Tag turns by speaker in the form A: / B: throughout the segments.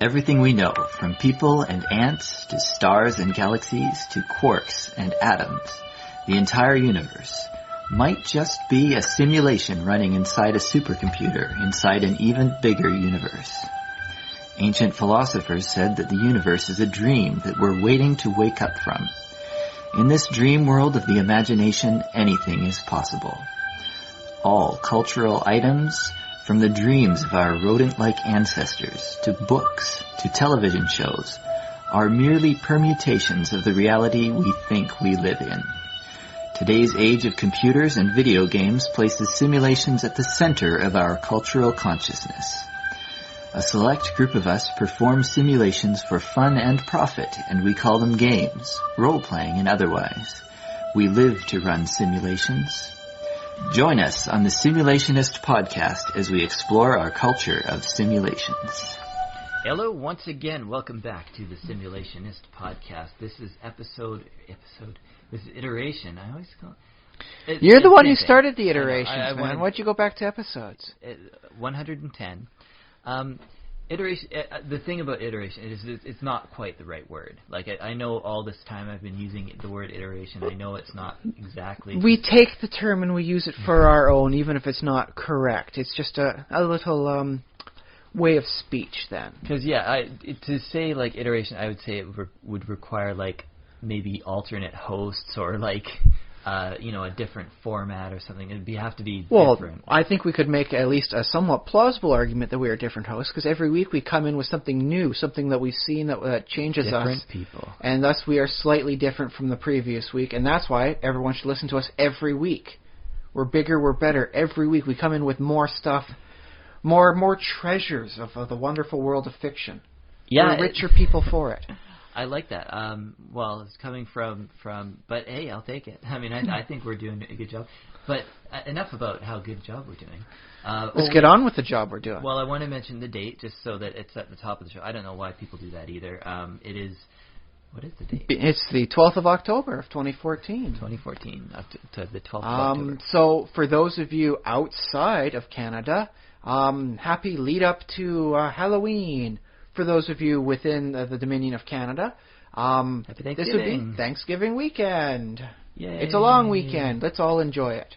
A: Everything we know, from people and ants to stars and galaxies to quarks and atoms, the entire universe, might just be a simulation running inside a supercomputer inside an even bigger universe. Ancient philosophers said that the universe is a dream that we're waiting to wake up from. In this dream world of the imagination, anything is possible. All cultural items, from the dreams of our rodent-like ancestors, to books, to television shows, are merely permutations of the reality we think we live in. Today's age of computers and video games places simulations at the center of our cultural consciousness. A select group of us perform simulations for fun and profit, and we call them games, role-playing and otherwise. We live to run simulations. Join us on the Simulationist podcast as we explore our culture of simulations.
B: Hello, once again, welcome back to the Simulationist podcast. This is this is iteration. I always call it.
C: You're the one who started the iterations, man. Why'd you go back to episodes?
B: 110. Iteration. The thing about iteration is it's not quite the right word. Like I know all this time I've been using the word iteration. I know it's not exactly.
C: We take the term and we use it for our own, even if it's not correct. It's just a little way of speech then.
B: Because to say like iteration, I would say it would require like maybe alternate hosts or like. A different format or something. It'd have to be different.
C: Well, I think we could make at least a somewhat plausible argument that we are different hosts, because every week we come in with something new, something that we've seen that changes
B: different
C: us.
B: Different people.
C: And thus we are slightly different from the previous week, and that's why everyone should listen to us every week. We're bigger, we're better. Every week we come in with more stuff, more treasures of the wonderful world of fiction.
B: Yeah,
C: we're richer people for it.
B: I like that. Well, it's coming from, but hey, I'll take it. I mean, I think we're doing a good job. But enough about how good a job we're doing.
C: Let's get on with the job we're doing.
B: Well, I want to mention the date just so that it's at the top of the show. I don't know why people do that either. It is, what is the date?
C: It's the 12th of October of 2014.
B: 2014, up to the 12th of October.
C: So for those of you outside of Canada, happy lead up to Halloween. For those of you within the Dominion of Canada, this would be Thanksgiving weekend.
B: Yay.
C: It's a long weekend. Let's all enjoy it.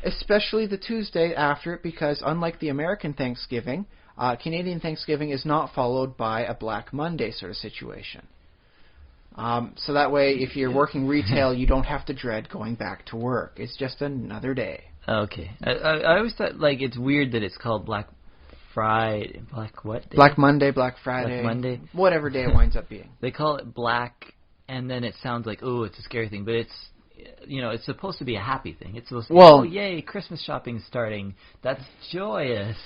C: Especially the Tuesday after it, because unlike the American Thanksgiving, Canadian Thanksgiving is not followed by a Black Monday sort of situation. So that way, if you're working retail, you don't have to dread going back to work. It's just another day.
B: Okay. I always thought, like, it's weird that it's called Black Friday, Black what day?
C: Black Monday, Black Friday.
B: Black Monday.
C: Whatever day it winds up being.
B: They call it black, and then it sounds like, oh, it's a scary thing, but it's, it's supposed to be a happy thing. It's supposed to be, oh, yay, Christmas shopping is starting. That's joyous.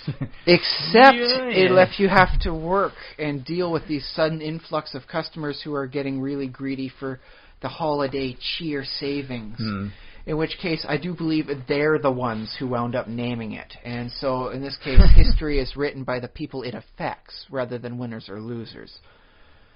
C: Except if you have to work and deal with these sudden influx of customers who are getting really greedy for the holiday cheer savings. In which case, I do believe they're the ones who wound up naming it. And so, in this case, history is written by the people it affects, rather than winners or losers.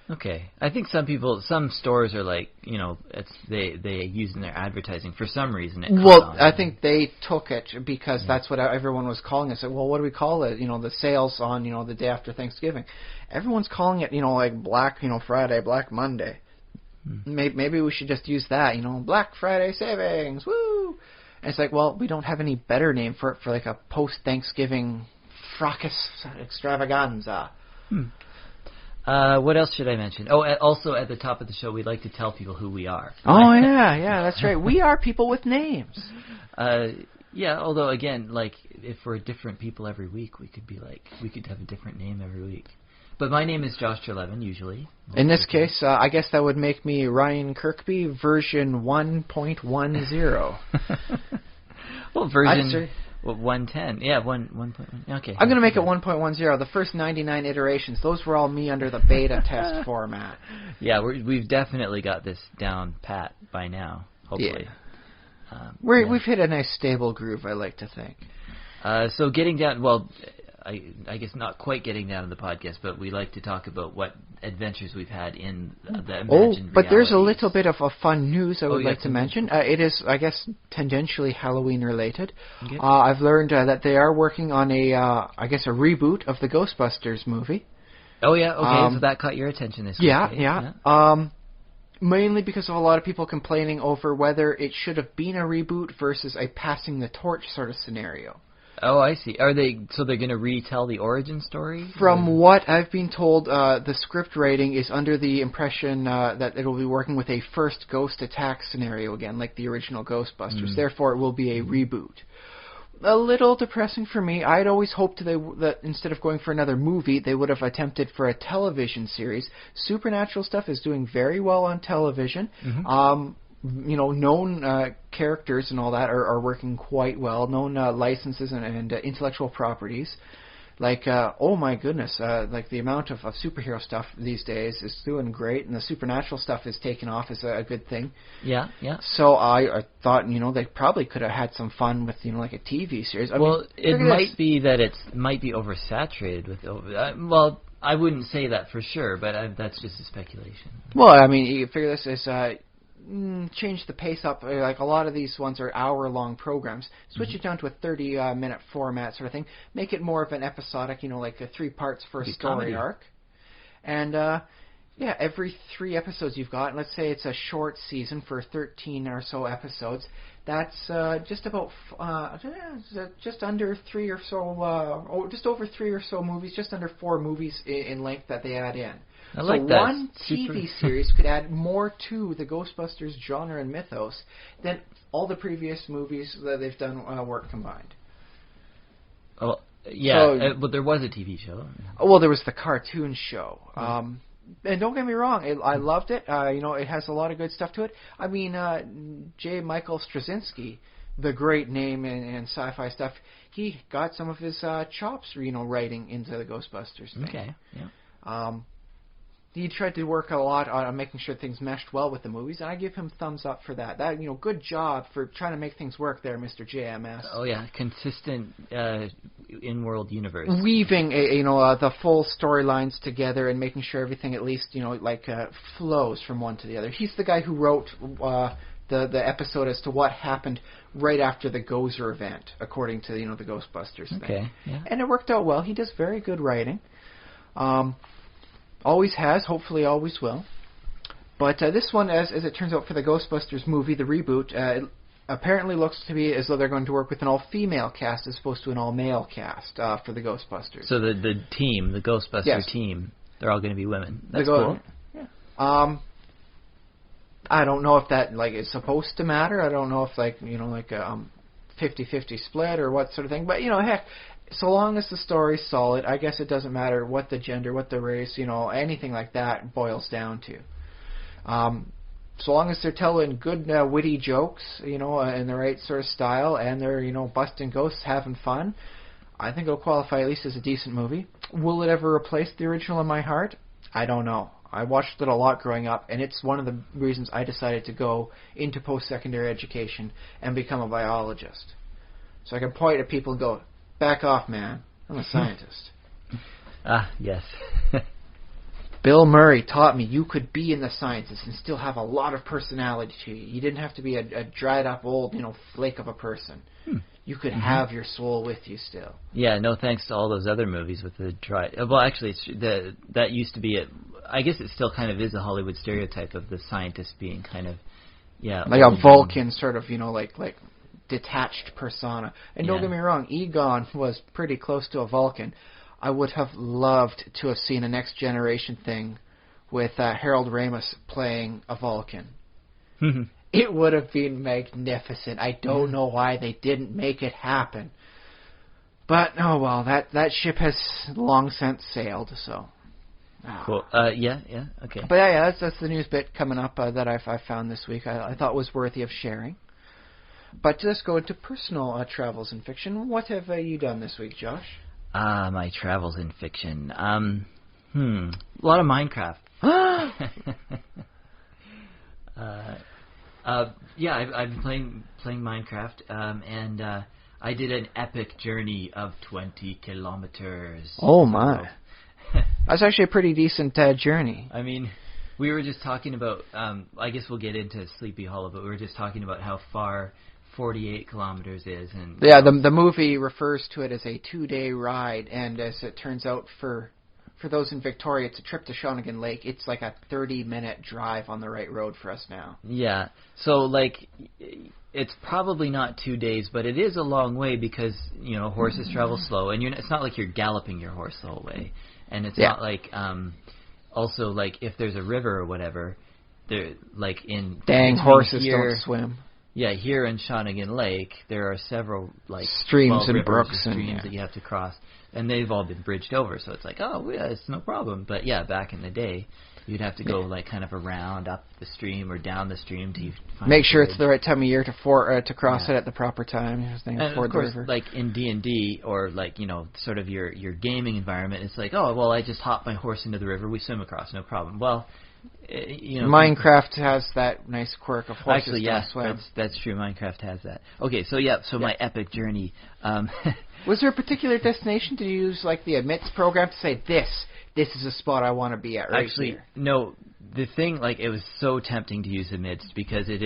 B: Okay. I think some stores are like, they use in their advertising for some reason.
C: I think they took it because that's what everyone was calling it. So, well, what do we call it? The sales on, the day after Thanksgiving. Everyone's calling it, like Black, Friday, Black Monday. Maybe we should just use that, Black Friday savings, woo! And it's like, well, we don't have any better name for it, for like a post-Thanksgiving fracas extravaganza.
B: What else should I mention? Oh, also at the top of the show, we'd like to tell people who we are.
C: Oh, yeah, that's right. We are people with names.
B: Although, again, like, if we're different people every week, we could have a different name every week. But my name is Josh Trelevin, usually.
C: In this case, I guess that would make me Ryan Kirkby, version 1.10.
B: Well, version 110. Yeah, 1.1. Okay.
C: I'm going to make it 1.10. The first 99 iterations, those were all me under the beta test format.
B: Yeah, we've definitely got this down pat by now, hopefully.
C: Yeah. We've hit a nice stable groove, I like to think.
B: So getting down, well, I guess not quite getting down to the podcast, but we like to talk about what adventures we've had in the imagined
C: but there's a
B: realities.
C: little bit of a fun news I would like to mention. It is, I guess, tangentially Halloween related. Okay. I've learned that they are working on a reboot of the Ghostbusters movie.
B: Oh yeah, okay. So that caught your attention this week.
C: Yeah. Mainly because of a lot of people complaining over whether it should have been a reboot versus a passing the torch sort of scenario.
B: Oh, I see. Are they so they're going to retell the origin story?
C: From what I've been told, the script writing is under the impression that it will be working with a first ghost attack scenario again, like the original Ghostbusters. Therefore, it will be a reboot. A little depressing for me. I'd always hoped that instead of going for another movie, they would have attempted for a television series. Supernatural stuff is doing very well on television. Known characters and all that are working quite well. Known licenses and intellectual properties. Like, oh my goodness, like the amount of superhero stuff these days is doing great, and the supernatural stuff is taking off is a good thing.
B: Yeah.
C: So I thought, they probably could have had some fun with, like a TV series. I mean,
B: it might be that it might be oversaturated with. Well, I wouldn't say that for sure, but that's just a speculation.
C: Well, I mean, you figure this is change the pace up. Like a lot of these ones are hour-long programs. Switch it down to a 30-minute format sort of thing. Make it more of an episodic, like 3 parts for a story arc. And every 3 episodes you've got. Let's say it's a short season for 13 or so episodes. That's just under 3 or so, just over 3 or so movies, just under 4 movies in length that they add in.
B: I like
C: so
B: that.
C: One TV series could add more to the Ghostbusters genre and mythos than all the previous movies that they've done work combined.
B: Oh, yeah, but there was a TV show.
C: Well, there was the cartoon show. And don't get me wrong, I loved it. It has a lot of good stuff to it. I mean, J. Michael Straczynski, the great name in sci-fi stuff, he got some of his chops, writing into the Ghostbusters thing.
B: Okay, yeah.
C: He tried to work a lot on making sure things meshed well with the movies, and I give him thumbs up for that. Good job for trying to make things work there, Mr. JMS.
B: Oh yeah, consistent in-world universe. Weaving
C: the full storylines together and making sure everything at least flows from one to the other. He's the guy who wrote the episode as to what happened right after the Gozer event, according to the Ghostbusters thing.
B: Okay, yeah.
C: And it worked out well. He does very good writing. Always has, hopefully always will. But this one, as it turns out for the Ghostbusters movie, the reboot, it apparently looks to be as though they're going to work with an all-female cast as opposed to an all-male cast for the Ghostbusters.
B: So the team, the Ghostbuster team, they're all going to be women. That's cool.
C: Yeah. I don't know if that is supposed to matter. I don't know if a 50-50 split or what sort of thing. But heck, so long as the story's solid, I guess it doesn't matter what the gender, what the race, anything like that boils down to. So long as they're telling good, witty jokes, in the right sort of style, and they're, busting ghosts, having fun, I think it'll qualify at least as a decent movie. Will it ever replace the original in my heart? I don't know. I watched it a lot growing up, and it's one of the reasons I decided to go into post-secondary education and become a biologist. So I can point at people and go, back off, man. I'm a scientist.
B: Yes.
C: Bill Murray taught me you could be in the sciences and still have a lot of personality to you. You didn't have to be a dried-up old, flake of a person. You could have your soul with you still.
B: Yeah, no thanks to all those other movies with the dry... Well, actually, that used to be it. I guess it still kind of is a Hollywood stereotype of the scientist being kind of... Yeah,
C: like a Vulcan sort of, like detached persona. And don't get me wrong, Egon was pretty close to a Vulcan. I would have loved to have seen a Next Generation thing with Harold Ramis playing a Vulcan. It would have been magnificent. I don't know why they didn't make it happen. But, oh well, that ship has long since sailed, so...
B: Cool. Yeah, okay.
C: But yeah, that's the news bit coming up that I found this week. I thought was worthy of sharing. But let's go into personal travels in fiction. What have you done this week, Josh?
B: My travels in fiction. A lot of Minecraft. I've been playing Minecraft, and I did an epic journey of 20 kilometers.
C: Oh my! That's actually a pretty decent journey.
B: I mean, we were just talking about. I guess we'll get into Sleepy Hollow, but we were just talking about how far 48 kilometers is, and
C: yeah, the movie refers to it as a 2-day ride, and as it turns out, for for those in Victoria, it's a trip to Shawnigan Lake. It's like a 30-minute drive on the right road for us now.
B: Yeah. So, like, it's probably not 2 days, but it is a long way because, you know, horses travel slow, and it's not like you're galloping your horse the whole way. And it's not like, also, like, if there's a river or whatever, there, like, in...
C: Dang, horses don't swim.
B: Yeah, here in Shawnigan Lake, there are several, like,
C: streams and brooks
B: and streams that you have to cross, and they've all been bridged over, so it's like, oh, yeah, it's no problem. But, yeah, back in the day, you'd have to go, like, kind of around up the stream or down the stream to find
C: make sure it's the right time of year to cross it at the proper time.
B: And, of course, like, in D&D, or, like, you know, sort of your gaming environment, it's like, oh, well, I just hop my horse into the river, we swim across, no problem. Well... You know,
C: Minecraft has that nice quirk of horses
B: actually,
C: don't swim.
B: That's true. Minecraft has that. Okay, so my epic journey.
C: Was there a particular destination? Did you use like the admits program to say this is a spot I want to be at? Right
B: actually,
C: here?
B: No. The thing, like, it was so tempting to use amidst because it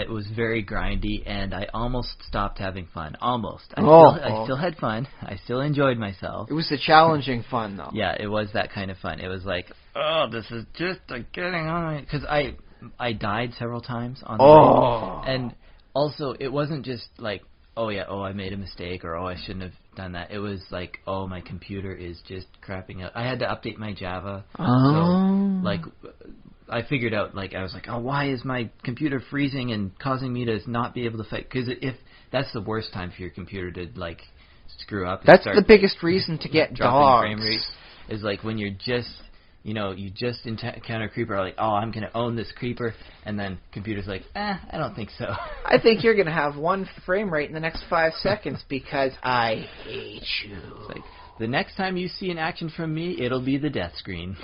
B: was very grindy, and I almost stopped having fun. Almost. I still had fun. I still enjoyed myself.
C: It was the challenging fun, though.
B: Yeah, it was that kind of fun. It was like, oh, this is just getting on my... Because I died several times on the way. And also, it wasn't just like, I made a mistake, or I shouldn't have done that. It was like, my computer is just crapping out. I had to update my Java. So, like, I figured out, like, I was like, why is my computer freezing and causing me to not be able to fight? Because if that's the worst time for your computer to, like, screw up.
C: That's the biggest reason to get dogs.
B: Frame rate is like when you're just... You know, you just encounter a creeper, like, I'm going to own this creeper, and then computer's like, I don't think so.
C: I think you're going to have 1 frame rate in the next 5 seconds because I hate you.
B: It's like, the next time you see an action from me, it'll be the death screen.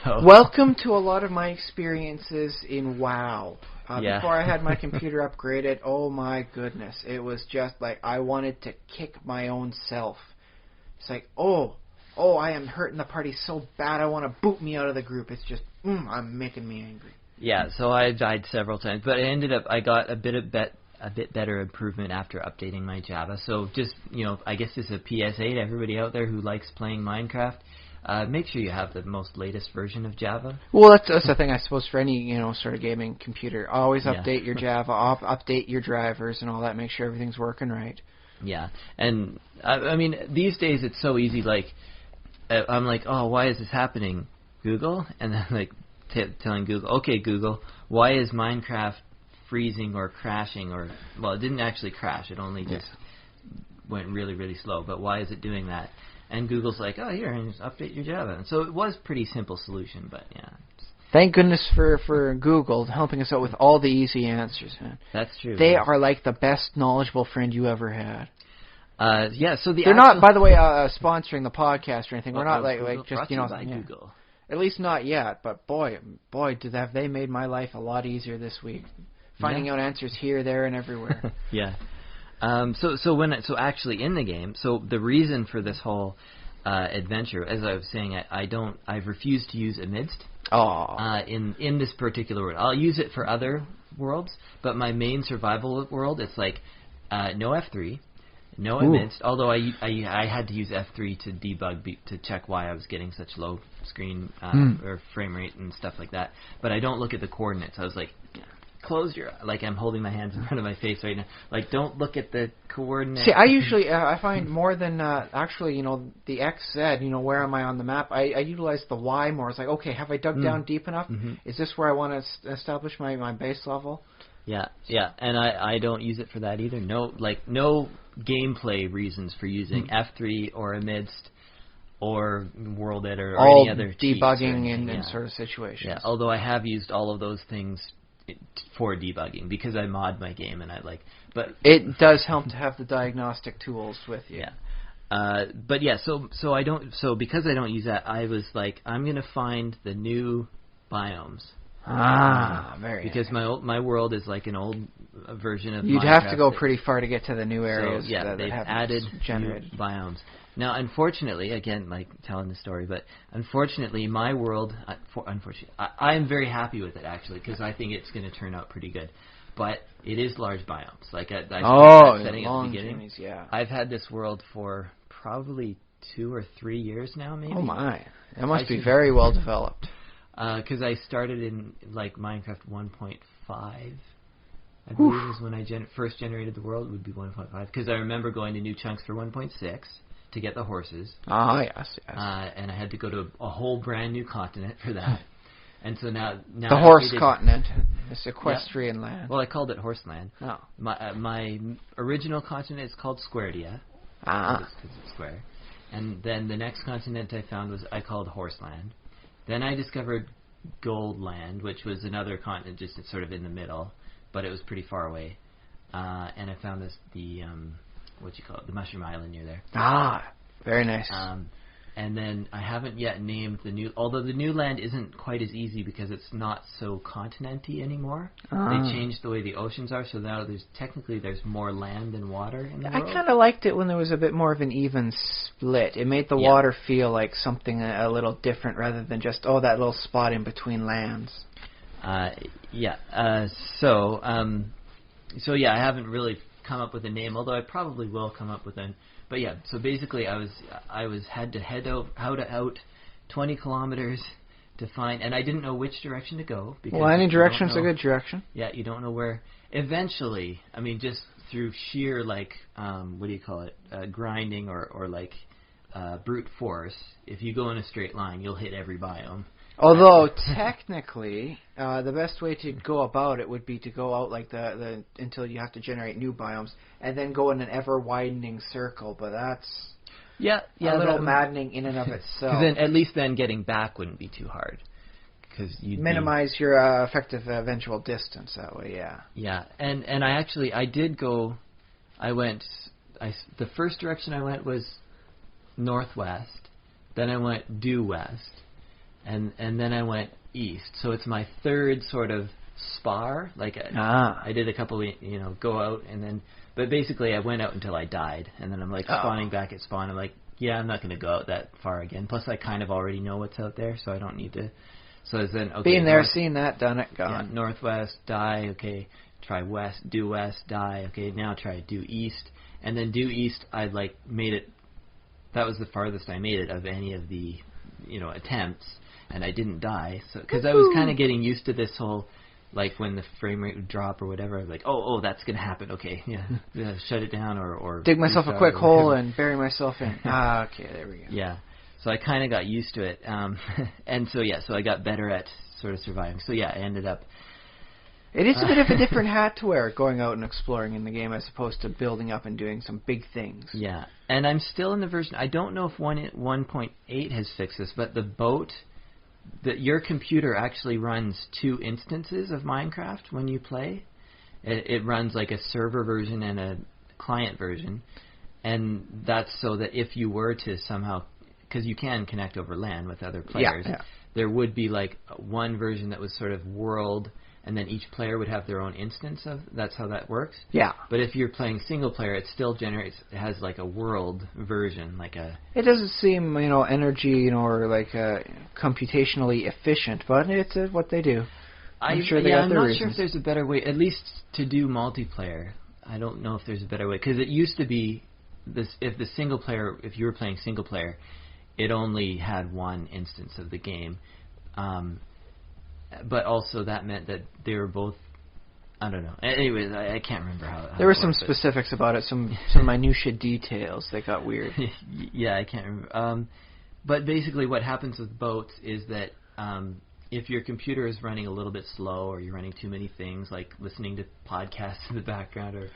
B: So.
C: Welcome to a lot of my experiences in WoW. Before I had my computer upgraded, oh my goodness, it was just like I wanted to kick my own self. It's like, I am hurting the party so bad I want to boot me out of the group. It's just, I'm making me angry.
B: Yeah, so I died several times, but I got a bit better improvement after updating my Java. So just, you know, I guess this is a PSA to everybody out there who likes playing Minecraft. Make sure you have the most latest version of Java.
C: Well, that's the thing, I suppose, for any, you know, sort of gaming computer. Always update your Java, update your drivers and all that, make sure everything's working right.
B: Yeah, and I mean, these days it's so easy, like, I'm like, why is this happening, Google? And then, like, telling Google, okay, Google, why is Minecraft freezing or crashing? Or, well, it didn't actually crash. It only just went really, really slow. But why is it doing that? And Google's like, here, and just update your Java. And so it was a pretty simple solution, but, yeah.
C: Thank goodness for Google helping us out with all the easy answers, man.
B: That's true.
C: They are like the best knowledgeable friend you ever had.
B: So
C: they're not, by the way, sponsoring the podcast or anything. We're not like just
B: by Google.
C: At least not yet. But boy, have they made my life a lot easier this week, finding out answers here, there, and everywhere.
B: Yeah. So actually in the game, so the reason for this whole adventure, as I was saying, I've refused to use amidst. In this particular world, I'll use it for other worlds, but my main survival world, it's like no F3. No amidst, although I had to use F3 to debug to check why I was getting such low screen or frame rate and stuff like that. But I don't look at the coordinates. I was like, close your... Like, I'm holding my hands in front of my face right now. Like, don't look at the coordinates.
C: See, I usually, I find more than actually, you know, the XZ, you know, where am I on the map? I utilize the Y more. It's like, okay, have I dug down deep enough? Mm-hmm. Is this where I want to establish my base level?
B: Yeah, and I don't use it for that either. No gameplay reasons for using F3 or amidst or world editor or
C: all
B: any other
C: debugging in sort of situations.
B: Yeah, although I have used all of those things for debugging because I mod my game and but
C: it does help to have the diagnostic tools with you.
B: Yeah. But yeah, so because I don't use that, I was like, I'm gonna find the new biomes.
C: Very
B: because
C: nice.
B: my world is like an old version of
C: You'd
B: Minecraft
C: have to go pretty far to get to the new areas.
B: So, yeah, they've added generated new biomes. Now, unfortunately, again, like telling the story, but unfortunately, my world, I'm very happy with it, actually, because I think it's going to turn out pretty good. But it is large biomes. Like I setting at the beginning.
C: Yeah.
B: I've had this world for probably 2 or 3 years now, maybe.
C: Oh my, that must be very well developed.
B: Because I started in like Minecraft 1.5. I believe is when I first generated the world. Would be 1.5. Because I remember going to New Chunks for 1.6 to get the horses.
C: Ah, yes.
B: And I had to go to a whole brand new continent for that. And so now
C: the horse continent, this equestrian land.
B: Well, I called it Horseland.
C: Oh.
B: My original continent is called Squaredia.
C: Ah.
B: Because it's square. And then the next continent I found I called Horseland. Then I discovered Goldland, which was another continent just sort of in the middle, but it was pretty far away. And I found the Mushroom Island near there.
C: Ah, very nice.
B: And then I haven't yet named although the new land isn't quite as easy because it's not so continenty anymore. They changed the way the oceans are, so now there's more land than water in the world.
C: I kind of liked it when there was a bit more of an even split. It made the water feel like something a little different rather than just, that little spot in between lands.
B: So I haven't really come up with a name, although I probably will come up with one. But yeah, so basically I had to head out 20 kilometers to find, and I didn't know which direction to go. Because
C: any direction's a good direction.
B: Yeah, you don't know where. Eventually, I mean, just through sheer grinding or brute force, if you go in a straight line, you'll hit every biome.
C: Although technically, the best way to go about it would be to go out like the until you have to generate new biomes, and then go in an ever widening circle. But that's a little maddening in and of itself.
B: Because at least then getting back wouldn't be too hard. Because you
C: minimize your effective eventual distance that way. Yeah.
B: Yeah, and I did go. The first direction I went was northwest. Then I went due west. And then I went east, so it's my third sort of spar. I did a couple, go out and then, but basically I went out until I died, and then I'm spawning back at spawn. I'm like, I'm not going to go out that far again. Plus, I kind of already know what's out there, so I don't need to. So then, okay,
C: being there, seen that, done it, gone.
B: Yeah, northwest, die. Okay, try west, due west, die. Okay, now try due east, and then due east. I made it. That was the farthest I made it of any of the, attempts. And I didn't die, because I was kind of getting used to this whole, when the frame rate would drop or whatever. I was like, that's gonna happen. Okay, shut it down or
C: dig myself a quick hole and bury myself in. Okay, there we go.
B: Yeah, so I kind of got used to it, and so I got better at sort of surviving. So I ended up.
C: It is a bit of a different hat to wear going out and exploring in the game as opposed to building up and doing some big things.
B: Yeah, and I'm still in the version. I don't know if 1.8 has fixed this, but the boat. Your computer actually runs 2 instances of Minecraft when you play. It runs like a server version and a client version, and that's so that if you were to somehow, because you can connect over LAN with other players, there would be one version that was sort of world, and then each player would have their own instance of. That's how that works.
C: Yeah.
B: But if you're playing single player, it still generates. It has a world version,
C: It doesn't seem energy or computationally efficient, but it's what they do. I'm sure they got their reasons.
B: I'm not sure if there's a better way, at least to do multiplayer. I don't know if there's a better way, because it used to be this. If you were playing single player, it only had one instance of the game. But also that meant that they were both. I don't know. Anyways, I can't remember how.
C: There were some specifics about it, some minutiae details that got weird.
B: Yeah, I can't remember. But basically, what happens with boats is that if your computer is running a little bit slow, or you're running too many things, like listening to podcasts in the background, or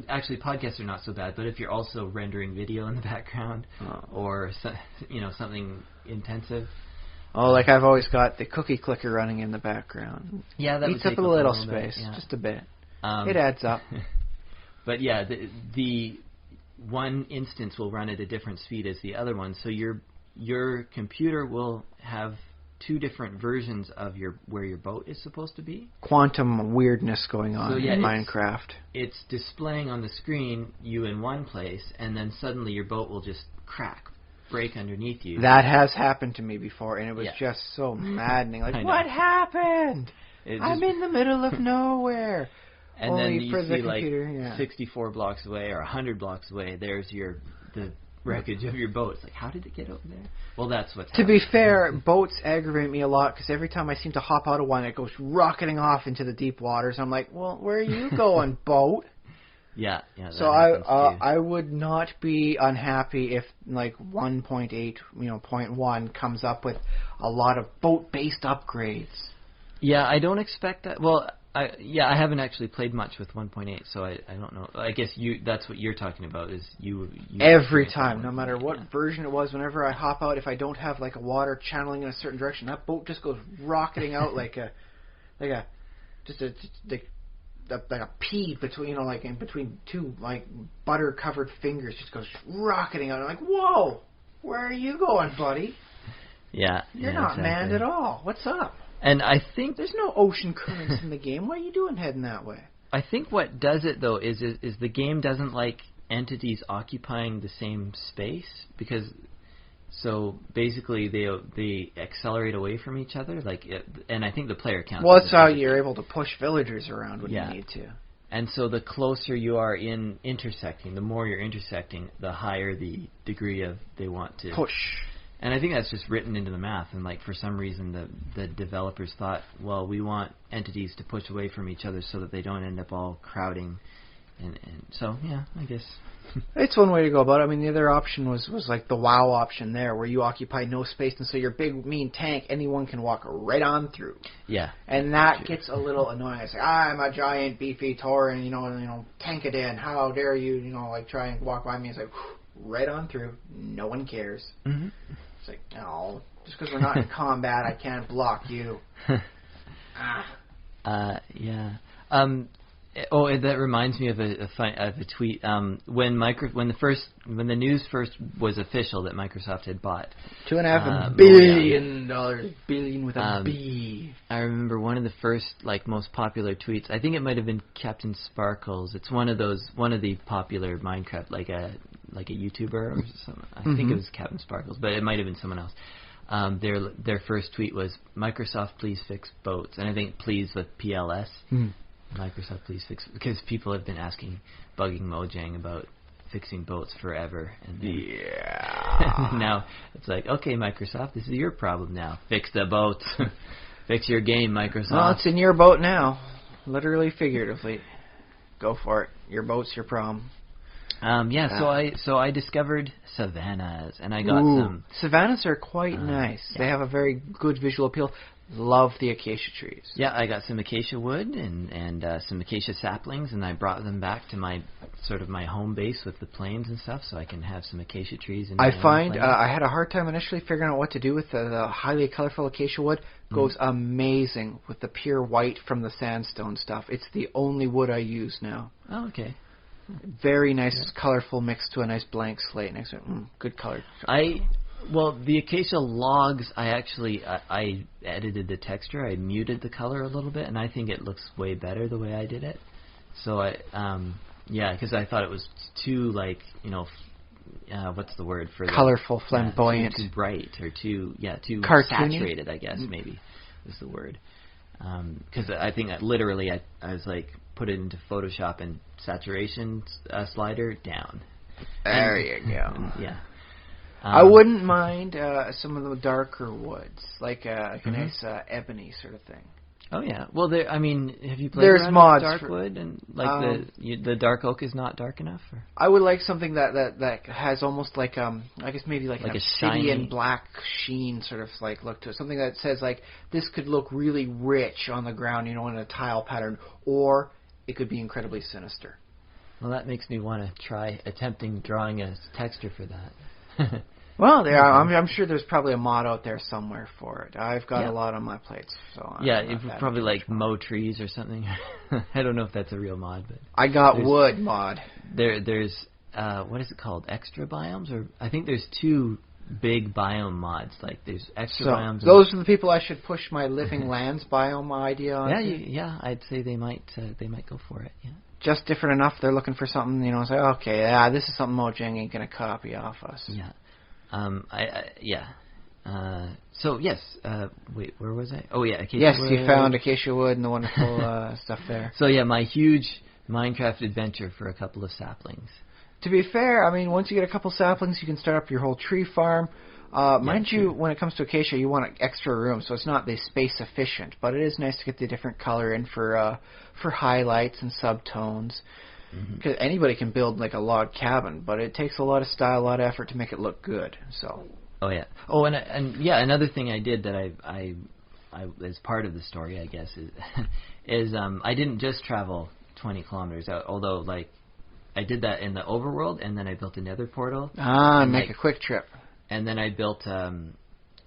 B: actually podcasts are not so bad. But if you're also rendering video in the background, or something intensive.
C: Oh, I've always got the cookie clicker running in the background.
B: Yeah, that
C: eats up a little space, just a bit. It adds up.
B: But yeah, the one instance will run at a different speed as the other one, so your computer will have 2 different versions of where your boat is supposed to be.
C: Quantum weirdness going on in Minecraft.
B: It's displaying on the screen you in one place, and then suddenly your boat will just break underneath you.
C: That has happened to me before, and it was just so maddening. What happened? I'm in the middle of nowhere.
B: And
C: Only
B: then you
C: for
B: see
C: the computer,
B: 64 blocks away or 100 blocks away, there's the wreckage of your boat. It's like, how did it get over there? Well, that's what's
C: To be
B: happening.
C: fair, boats aggravate me a lot because every time I seem to hop out of one, it goes rocketing off into the deep waters. I'm like, well, where are you going, boat?
B: Yeah.
C: So
B: I
C: I would not be unhappy if like 1.8, 0.1 comes up with a lot of boat-based upgrades.
B: Yeah, I don't expect that. Well, I haven't actually played much with 1.8, so I don't know. I guess that's what you're talking about is you
C: every time, no matter what version it was, whenever I hop out, if I don't have like a water channeling in a certain direction, that boat just goes rocketing out like a pea between in between two like butter covered fingers, just goes rocketing out. I'm like, whoa, where are you going, buddy?
B: Yeah,
C: you're not
B: exactly.
C: manned at all. What's up?
B: And I think
C: there's no ocean currents in the game. What are you doing heading that way?
B: I think what does it though is the game doesn't like entities occupying the same space, because so basically they accelerate away from each other, and I think the player counts.
C: Well, that's how you're able to push villagers around when you need to.
B: And so the closer you are in intersecting, the more you're intersecting, the higher the degree of they want to
C: push.
B: And I think that's just written into the math, and for some reason the developers thought, well, we want entities to push away from each other so that they don't end up all crowding, and so yeah, I guess
C: it's one way to go about it. I mean, the other option was like the WoW option there, where you occupy no space, and so your big mean tank, anyone can walk right on through.
B: Yeah,
C: and that gets a little annoying. It's like, I'm a giant beefy Tauren, tank it in. How dare you, try and walk by me? It's like right on through. No one cares.
B: Mm-hmm.
C: It's like, no, just because we're not in combat, I can't block you.
B: Yeah. That reminds me of a tweet. When the news first was official that Microsoft had bought
C: $2.5 billion, billion with a B.
B: I remember one of the first most popular tweets. I think it might have been Captain Sparkles. It's one of the popular Minecraft like a YouTuber or something. I think it was Captain Sparkles, but it might have been someone else. Their first tweet was, Microsoft, please fix boats, and I think please with PLS. Microsoft, please fix, because people have been bugging Mojang about fixing boats forever, and now it's like, okay, Microsoft, this is your problem now. Fix the boats. Fix your game, Microsoft.
C: Well, it's in your boat now, literally, figuratively. Go for it. Your boat's your problem.
B: So I discovered savannas, and I got some.
C: Savannas are quite nice. Yeah. They have a very good visual appeal. Love the acacia trees.
B: Yeah, I got some acacia wood and some acacia saplings, and I brought them back to my home base with the plains and stuff, so I can have some acacia trees.
C: I find I had a hard time initially figuring out what to do with the highly colorful acacia wood. Goes amazing with the pure white from the sandstone stuff. It's the only wood I use now.
B: Oh, okay.
C: Very nice, colorful, mixed to a nice blank slate. Nice, good color.
B: Well, the acacia logs, I edited the texture. I muted the color a little bit, and I think it looks way better the way I did it. So because I thought it was too what's the word for
C: colorful, flamboyant,
B: too bright, or too
C: cartoony?
B: Saturated, I guess maybe is the word. Because I think that literally I was put it into Photoshop and saturation slider down.
C: There you go.
B: Yeah.
C: I wouldn't mind some of the darker woods, like a nice ebony sort of thing.
B: Oh yeah. Well, have you played
C: There's
B: around
C: mods
B: with dark wood and the dark oak is not dark enough? Or?
C: I would like something that has almost I guess maybe like an obsidian black sheen sort of look to it. Something that says this could look really rich on the ground, in a tile pattern, or it could be incredibly sinister.
B: Well, that makes me want to try attempting drawing a texture for that.
C: Well, I'm sure there's probably a mod out there somewhere for it. I've got a lot on my plate, so
B: it's probably mow trees or something. I don't know if that's a real mod, but
C: I got wood mod.
B: There's what is it called? Extra biomes, or I think there's two big biome mods. There's extra biomes.
C: Those are the people I should push my living lands biome idea on.
B: Yeah, I'd say they might go for it. Yeah.
C: Just different enough. They're looking for something, say, okay, this is something Mojang ain't gonna copy off us.
B: Yeah. So yes. Wait, where was I? Oh yeah, acacia wood.
C: You found acacia wood and the wonderful stuff there.
B: So yeah, my huge Minecraft adventure for a couple of saplings.
C: To be fair, I mean, once you get a couple saplings, you can start up your whole tree farm. Mind you, when it comes to acacia, you want extra room, so it's not the space efficient. But it is nice to get the different color in for highlights and subtones. Because anybody can build like a log cabin, but it takes a lot of style, a lot of effort to make it look good. So.
B: Oh yeah. Oh, and yeah, another thing I did that I as part of the story, I guess, is I didn't just travel 20 kilometers out, although like I did that in the overworld, and then I built a nether portal.
C: Make a quick trip.
B: And then I built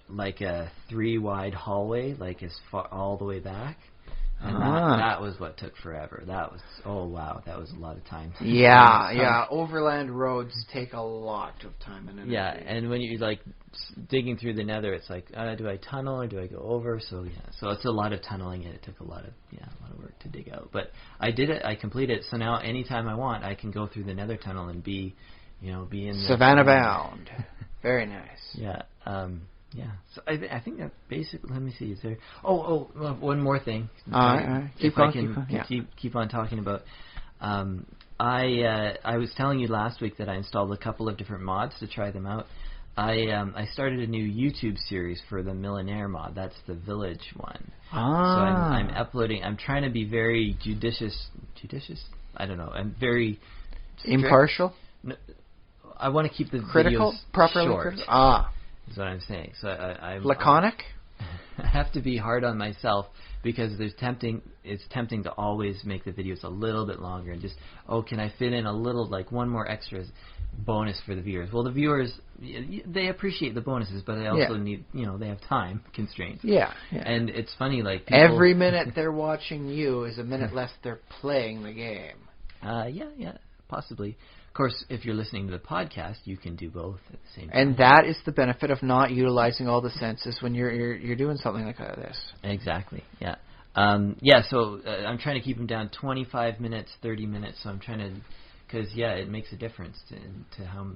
B: like a 3-wide hallway, like as far all the way back. And that was what took forever. That was that was a lot of time.
C: Yeah. Overland roads take a lot of time and energy.
B: Yeah, and when you're like digging through the nether, it's like, do I tunnel or do I go over? So so it's a lot of tunneling, and it took a lot of work to dig out. But I did it. I completed it. So now anytime I want, I can go through the nether tunnel and be in
C: Savannah bound. Very nice.
B: Yeah. Yeah, so I think that basically. Let me see. Is there? One more thing.
C: All right. Keep
B: on talking about. I was telling you last week that I installed a couple of different mods to try them out. I started a new YouTube series for the Millionaire mod. That's the village one. So I'm uploading. I'm trying to be very judicious. I don't know. I'm very strict.
C: Impartial.
B: No, I want to keep the
C: critical,
B: videos
C: properly
B: short.
C: Critical?
B: Is what I'm saying. So I'm
C: laconic.
B: I have to be hard on myself because it's tempting to always make the videos a little bit longer and just can I fit in a little, like one more extra bonus for the viewers? Well, the viewers, they appreciate the bonuses, but they also need, they have time constraints.
C: Yeah.
B: And it's funny, like people,
C: every minute they're watching you is a minute less they're playing the game.
B: Yeah, possibly. Of course, if you're listening to the podcast, you can do both at the same time.
C: And that is the benefit of not utilizing all the senses when you're doing something like this.
B: Exactly. Yeah. So I'm trying to keep them down 25 minutes, 30 minutes. So I'm trying to, because it makes a difference to how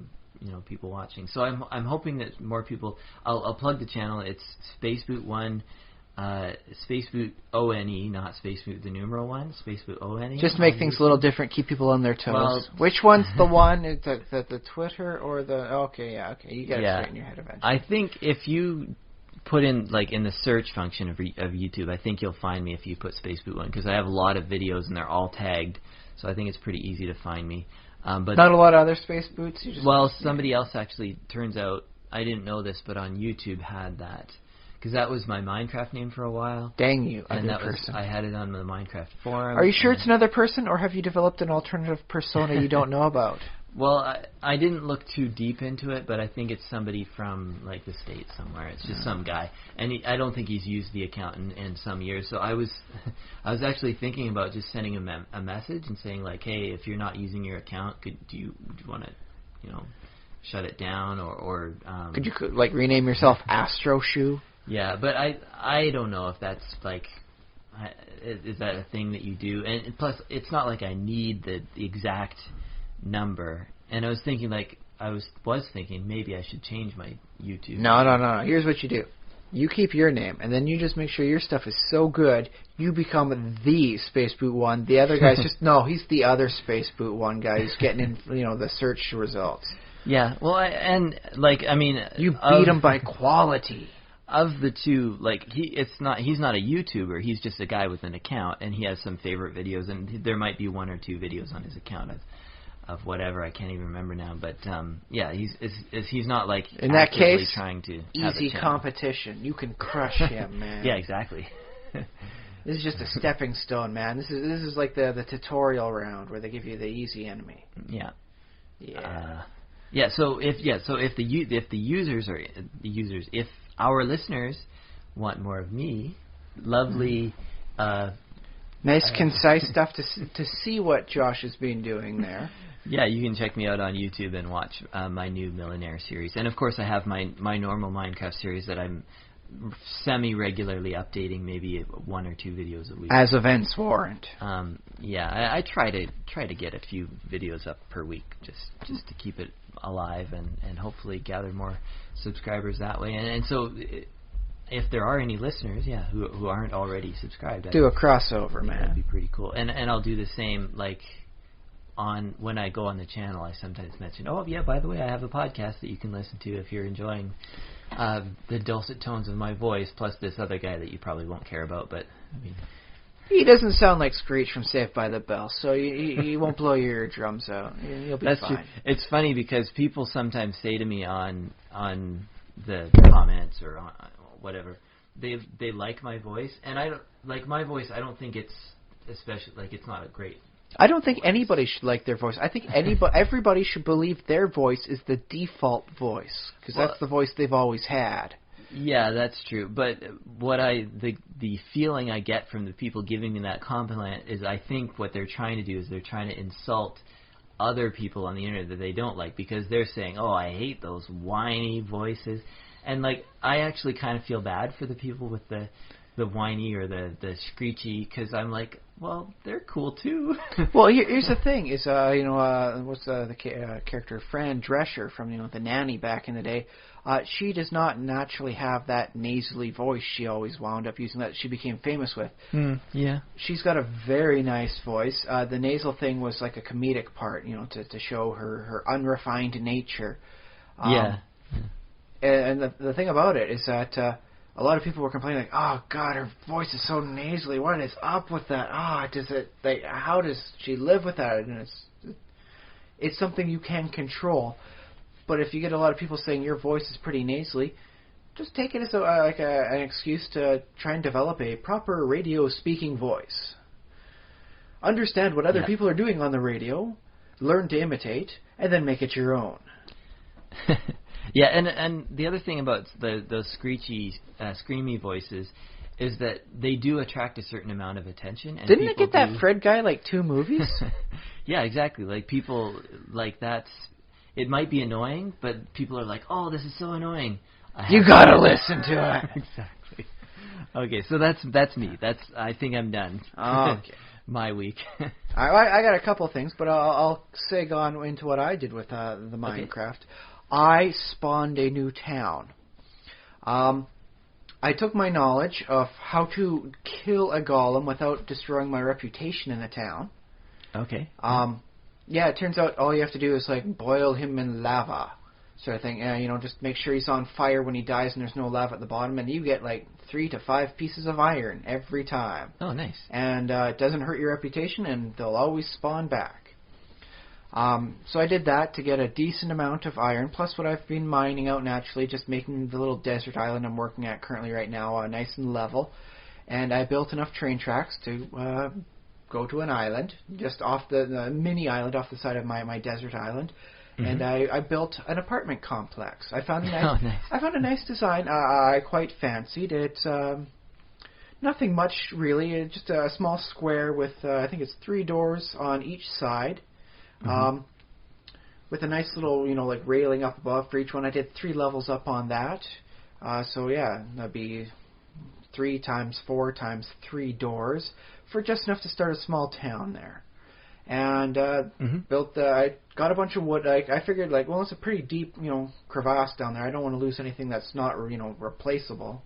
B: people watching. So I'm hoping that more people. I'll plug the channel. It's Spaceboot1. Spaceboot ONE, not Spaceboot the numeral 1. Spaceboot ONE.
C: Just make things a little different. Keep people on their toes.
B: Well,
C: which one's the one? The Twitter or the? Okay. You got it straight in your head eventually.
B: I think if you put in in the search function of YouTube, I think you'll find me if you put Spaceboot 1 because I have a lot of videos and they're all tagged, so I think it's pretty easy to find me. But
C: not a lot of other Space Boots.
B: Somebody else actually, turns out, I didn't know this, but on YouTube had that. Because that was my Minecraft name for a while.
C: Dang you,
B: and
C: other person.
B: I had it on the Minecraft forum.
C: Are you sure it's another person, or have you developed an alternative persona you don't know about?
B: Well, I didn't look too deep into it, but I think it's somebody from the States somewhere. It's just some guy, and I don't think he's used the account in some years. So I was actually thinking about just sending him a message and saying hey, if you're not using your account, would you want to shut it down or
C: could you rename yourself Astro Shoe?
B: Yeah, but I don't know if that's is that a thing that you do? And plus, it's not like I need the exact number. And I was thinking thinking maybe I should change my YouTube.
C: No. Here's what you do. You keep your name, and then you just make sure your stuff is so good, you become the Spaceboot 1. The other guy's he's the other Spaceboot 1 guy who's getting in, the search results.
B: Yeah, well,
C: you beat him by quality.
B: Of the two, he's not a YouTuber. He's just a guy with an account, and he has some favorite videos, and there might be 1 or 2 videos on his account of whatever. I can't even remember now, but he's not
C: in that case
B: trying to
C: easy competition. You can crush him, man.
B: Yeah, exactly.
C: This is just a stepping stone, man. This is like the tutorial round where they give you the easy enemy.
B: Yeah.
C: Yeah.
B: So if our listeners want more of me, lovely,
C: nice concise stuff to see what Josh has been doing there.
B: Yeah, you can check me out on YouTube and watch my new Millionaire series, and of course I have my normal Minecraft series that I'm semi-regularly updating, maybe 1 or 2 videos a week
C: as events warrant.
B: I try to get a few videos up per week just to keep it alive and hopefully gather more subscribers that way. And so if there are any listeners, who aren't already subscribed,
C: do a crossover, man.
B: That'd be pretty cool. And I'll do the same when I go on the channel, I sometimes mention, oh yeah, by the way, I have a podcast that you can listen to if you're enjoying the dulcet tones of my voice, plus this other guy that you probably won't care about, but I mean,
C: he doesn't sound like Screech from Saved by the Bell, so he won't blow your eardrums out. You'll be
B: that's
C: fine.
B: true. It's funny because people sometimes say to me on the comments or on whatever, they like my voice, and I don't like my voice. I don't think it's especially like it's not a great.
C: I don't think anybody should like their voice. I think everybody should believe their voice is the default voice, because that's the voice they've always had.
B: Yeah, that's true. But what the feeling I get from the people giving me that compliment is I think what they're trying to do is they're trying to insult other people on the internet that they don't like, because they're saying, oh, I hate those whiny voices. And like, I actually kind of feel bad for the people with the whiny or the screechy, because I'm like, well, they're cool too.
C: Well, here's the thing: is what's the character Fran Drescher from the Nanny back in the day? She does not naturally have that nasally voice she always wound up using that she became famous with.
B: Yeah.
C: She's got a very nice voice. The nasal thing was like a comedic part, to show her unrefined nature.
B: Yeah.
C: And the thing about it is that a lot of people were complaining, like, oh, God, her voice is so nasally. What is up with that? How does she live with that? And it's something you can control. But if you get a lot of people saying your voice is pretty nasally, just take it as an excuse to try and develop a proper radio speaking voice. Understand what other people are doing on the radio, learn to imitate, and then make it your own.
B: Yeah, and the other thing about those screechy, screamy voices is that they do attract a certain amount of attention. And
C: didn't it get that Fred guy like 2 movies?
B: Yeah, exactly. Like people like that's. It might be annoying, but people are like, "Oh, this is so annoying."
C: You gotta listen to it.
B: Exactly. Okay, so that's me. I think I'm done.
C: Okay.
B: My week.
C: I got a couple things, but I'll seg on into what I did with the Minecraft. Okay. I spawned a new town. I took my knowledge of how to kill a golem without destroying my reputation in the town.
B: Okay.
C: Yeah, it turns out all you have to do is like boil him in lava, sort of thing. Just make sure he's on fire when he dies and there's no lava at the bottom, and you get like 3 to 5 pieces of iron every time.
B: Oh, nice.
C: And it doesn't hurt your reputation, and they'll always spawn back. So I did that to get a decent amount of iron, plus what I've been mining out naturally, just making the little desert island I'm working at currently right now nice and level. And I built enough train tracks to go to an island, just off the mini island off the side of my desert island, and I built an apartment complex. I found a nice,
B: nice.
C: I found a nice design. I quite fancied it. Nothing much really. It's just a small square with I think it's 3 doors on each side, with a nice little like railing up above for each one. I did 3 levels up on that. So yeah, that'd be 3 times 4 times 3 doors for just enough to start a small town there. And I got a bunch of wood. I figured it's a pretty deep crevasse down there. I don't want to lose anything that's not replaceable,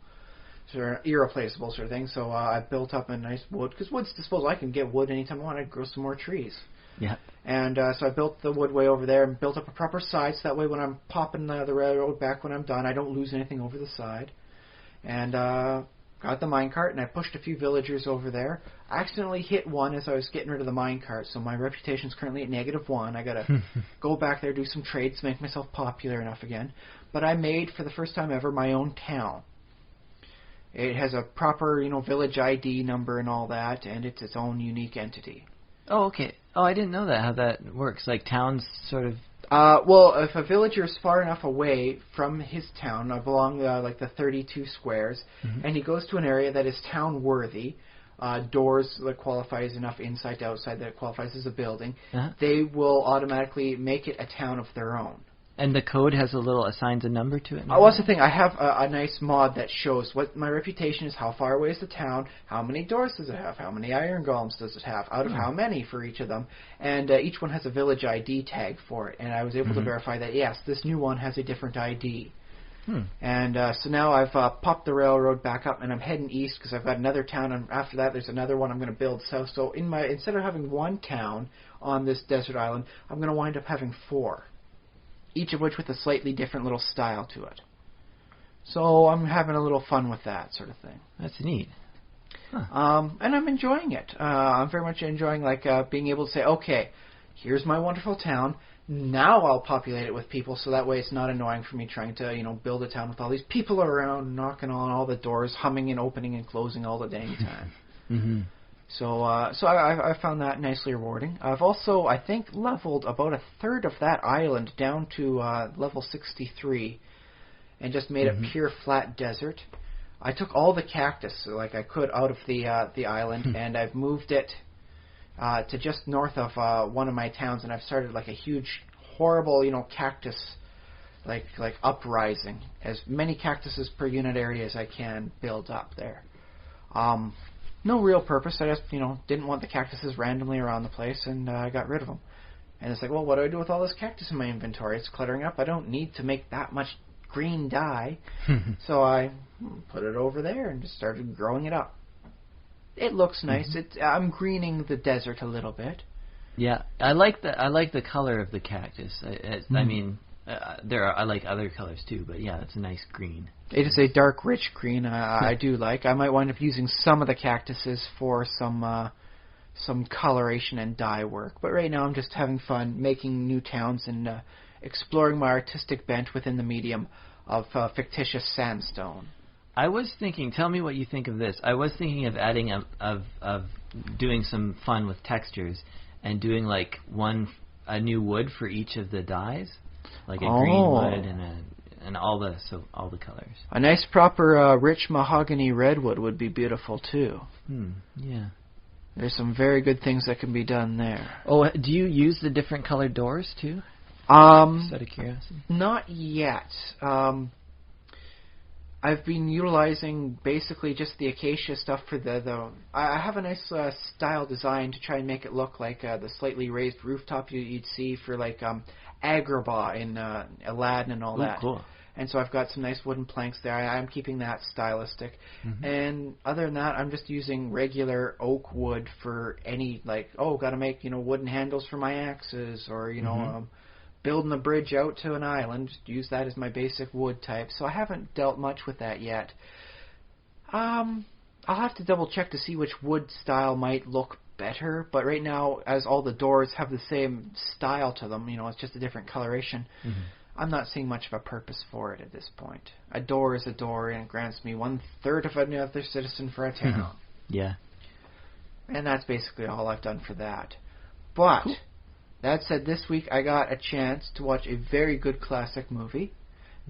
C: irreplaceable sort of thing. So I built up a nice wood, because wood's disposable. I can get wood anytime I want. I grow some more trees.
B: Yeah.
C: And so I built the wood way over there and built up a proper side, so that way when I'm popping the railroad back when I'm done, I don't lose anything over the side. And got the minecart, and I pushed a few villagers over there. I accidentally hit one as I was getting rid of the minecart, so my reputation's currently at -1. I gotta go back there, do some trades, make myself popular enough again. But I made, for the first time ever, my own town. It has a proper, village ID number and all that, and it's its own unique entity.
B: Oh, okay. Oh, I didn't know how that works. Like towns sort of...
C: Well, if a villager is far enough away from his town, along the 32 squares, and he goes to an area that is town-worthy, doors that qualify as enough inside to outside that it qualifies as a building, they will automatically make it a town of their own.
B: And the code assigns a number to it?
C: Well, that's the thing. I have a nice mod that shows what my reputation is, how far away is the town, how many doors does it have, how many iron golems does it have, out of how many for each of them, and each one has a village ID tag for it, and I was able to verify that, yes, this new one has a different ID. And so now I've popped the railroad back up, and I'm heading east because I've got another town, and after that there's another one I'm going to build south. So instead of having one town on this desert island, I'm going to wind up having 4, each of which with a slightly different little style to it. So I'm having a little fun with that sort of thing.
B: That's neat.
C: And I'm enjoying it. I'm very much enjoying being able to say, okay, here's my wonderful town. Now I'll populate it with people, so that way it's not annoying for me trying to, build a town with all these people around, knocking on all the doors, humming and opening and closing all the dang time.
B: Mm-hmm.
C: So I found that nicely rewarding. I've also, I think, leveled about a third of that island down to level 63, and just made it pure flat desert. I took all the cactus I could out of the island, and I've moved it to just north of one of my towns, and I've started a huge, horrible, cactus, uprising. As many cactuses per unit area as I can build up there. No real purpose. I just, didn't want the cactuses randomly around the place, and I got rid of them. And it's well, what do I do with all this cactus in my inventory? It's cluttering up. I don't need to make that much green dye. So I put it over there and just started growing it up. It looks nice. I'm greening the desert a little bit.
B: Yeah, I like the color of the cactus. I mean, I like other colors too, but yeah, it's a nice green.
C: It is a dark, rich green. I do like. I might wind up using some of the cactuses for some coloration and dye work. But right now, I'm just having fun making new towns and exploring my artistic bent within the medium of fictitious sandstone.
B: I was thinking, tell me what you think of this. I was thinking of adding of doing some fun with textures and doing a new wood for each of the dyes, like a green wood and all the colors.
C: A nice proper rich mahogany redwood would be beautiful too.
B: Yeah.
C: There's some very good things that can be done there.
B: Oh, do you use the different colored doors too? Just out of curiosity.
C: Not yet. I've been utilizing basically just the acacia stuff for I have a nice style design to try and make it look like the slightly raised rooftop you'd see for Agrabah in Aladdin and all that.
B: Cool.
C: And so I've got some nice wooden planks there. I'm keeping that stylistic. And other than that, I'm just using regular oak wood for any, got to make, wooden handles for my axes, or, building a bridge out to an island. Just use that as my basic wood type. So I haven't dealt much with that yet. I'll have to double check to see which wood style might look better. But right now, as all the doors have the same style to them, it's just a different coloration, I'm not seeing much of a purpose for it at this point. A door is a door, and it grants me 1/3 of another citizen for a town.
B: Yeah.
C: And that's basically all I've done for that. But... Cool. That said, this week I got a chance to watch a very good classic movie,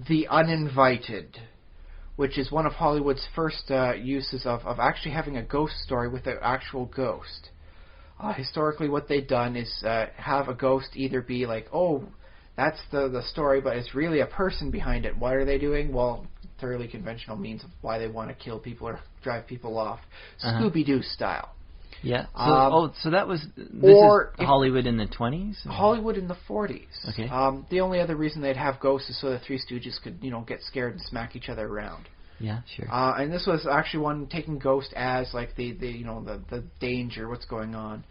C: The Uninvited, which is one of Hollywood's first uses of actually having a ghost story with an actual ghost. Historically, what they've done is have a ghost either be that's the story, but it's really a person behind it. What are they doing? Well, thoroughly conventional means of why they want to kill people or drive people off. Scooby-Doo style.
B: Yeah. So that was Hollywood in the 20s?
C: Hollywood in the 40s.
B: Okay.
C: The only other reason they'd have ghosts is so the Three Stooges could, get scared and smack each other around.
B: Yeah, sure.
C: And this was actually one taking ghost as the danger, what's going on.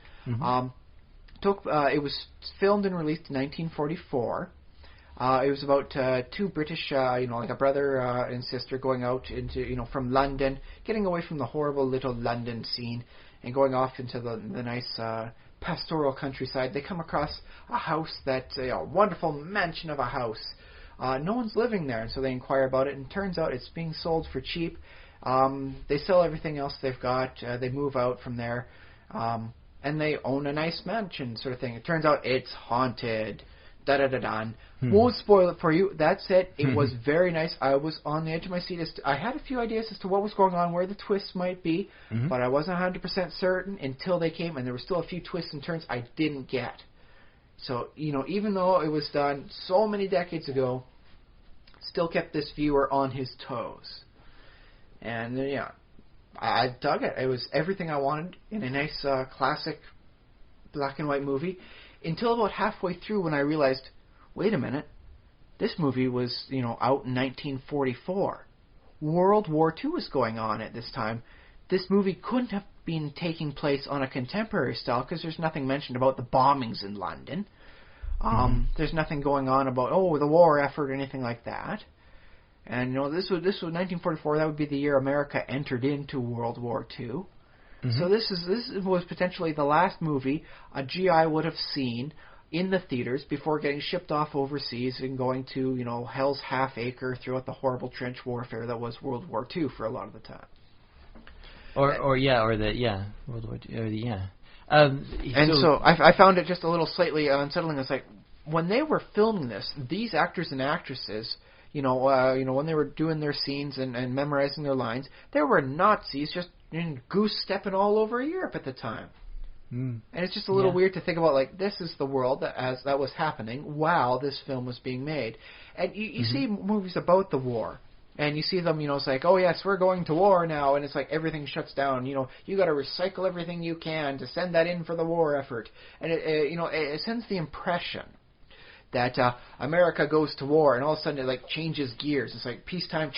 C: It was filmed and released in 1944. It was about two British, a brother and sister going out into, from London, getting away from the horrible little London scene, and going off into the nice pastoral countryside. They come across a house that's a wonderful mansion of a house. No one's living there, and so they inquire about it, and it turns out it's being sold for cheap. They sell everything else they've got. They move out from there, and they own a nice mansion sort of thing. It turns out it's haunted. Da-da-da-da. Won't spoil it for you. That's it. It was very nice. I was on the edge of my seat. I had a few ideas as to what was going on, where the twists might be, but I wasn't 100% certain until they came, and there were still a few twists and turns I didn't get. So, even though it was done so many decades ago, still kept this viewer on his toes. And, I dug it. It was everything I wanted in a nice, classic black and white movie. Until about halfway through when I realized, wait a minute, This movie was, out in 1944. World War II was going on at this time. This movie couldn't have been taking place on a contemporary style because there's nothing mentioned about the bombings in London. There's nothing going on about, the war effort or anything like that. And, this was 1944. That would be the year America entered into World War II. So this was potentially the last movie a GI would have seen in the theaters before getting shipped off overseas and going to, hell's half acre throughout the horrible trench warfare that was World War II for a lot of the time.
B: World War II,
C: So I found it just a little slightly unsettling. It's like, when they were filming this, these actors and actresses, when they were doing their scenes and memorizing their lines, there were Nazis just goose stepping all over Europe at the time. And it's just a little weird to think about, like, this is the world that was happening while this film was being made. And you see movies about the war, and you see them, it's like, oh yes, we're going to war now, and it's like everything shuts down. You got to recycle everything you can to send that in for the war effort. And it sends the impression that America goes to war, and all of a sudden it like changes gears. It's like peacetime,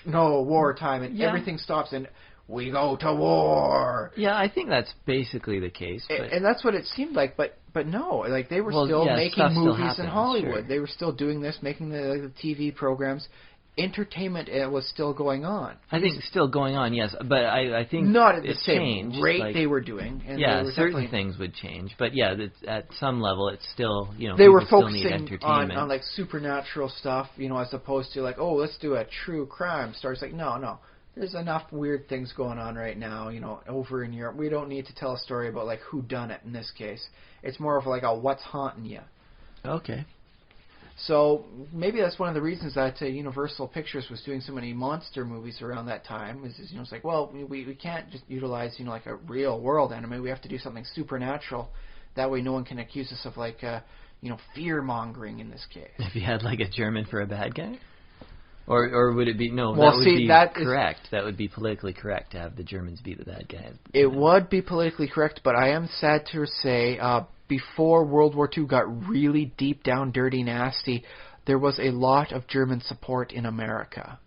C: no, wartime, and everything stops, and we go to war.
B: Yeah, I think that's basically the case.
C: And that's what it seemed like, but no, like they were still making movies in Hollywood.
B: Sure.
C: They were still doing this, making the TV programs. Entertainment was still going on.
B: I think it's still going on, yes, but I think
C: not at the same
B: changed,
C: rate they were doing. And
B: certain things would change, but at some level, it's still
C: they were
B: focusing
C: on like supernatural stuff, as opposed to like, oh, let's do a true crime story. It's like no. There's enough weird things going on right now, over in Europe. We don't need to tell a story about like who done it in this case. It's more of like a what's haunting you.
B: Okay.
C: So maybe that's one of the reasons that Universal Pictures was doing so many monster movies around that time. Is it's like, well, we can't just utilize like a real world enemy. We have to do something supernatural. That way, no one can accuse us of like fear mongering in this case.
B: If you had like a German for a bad guy. Or would it be no?
C: Well,
B: that would be correct. That would be politically correct to have the Germans be the bad guy.
C: It would be politically correct, but I am sad to say, before World War II got really deep down, dirty, nasty, there was a lot of German support in America.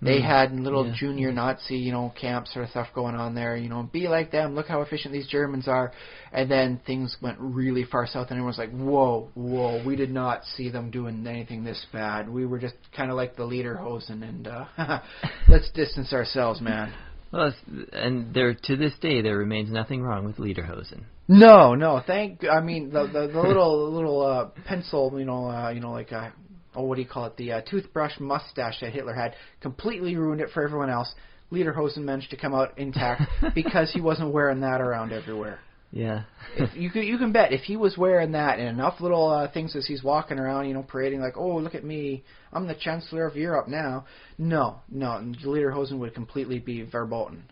C: They had little junior Nazi, camps sort of stuff going on there. Be like them. Look how efficient these Germans are. And then things went really far south, and everyone's like, whoa, we did not see them doing anything this bad. We were just kind of like the Lederhosen, and let's distance ourselves, man.
B: Well, and to this day, there remains nothing wrong with Lederhosen.
C: No. The little pencil, like what do you call it? The toothbrush mustache that Hitler had completely ruined it for everyone else. Lederhosen managed to come out intact because he wasn't wearing that around everywhere.
B: Yeah.
C: You can bet if he was wearing that and enough little things as he's walking around, parading like, oh, look at me, I'm the Chancellor of Europe now. No, Lederhosen would completely be verboten.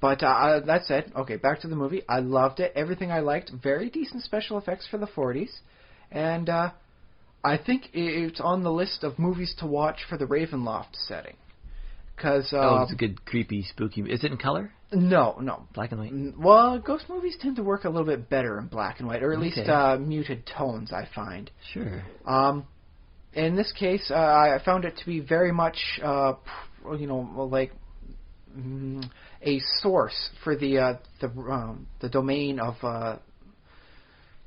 C: But that said, okay, back to the movie. I loved it. Everything I liked. Very decent special effects for the 40s. And I think it's on the list of movies to watch for the Ravenloft setting. Cause,
B: it's a good, creepy, spooky... Is it in color?
C: No.
B: Black and white?
C: Well, ghost movies tend to work a little bit better in black and white, or at least muted tones, I find.
B: Sure.
C: In this case, I found it to be very much, like a source for the domain of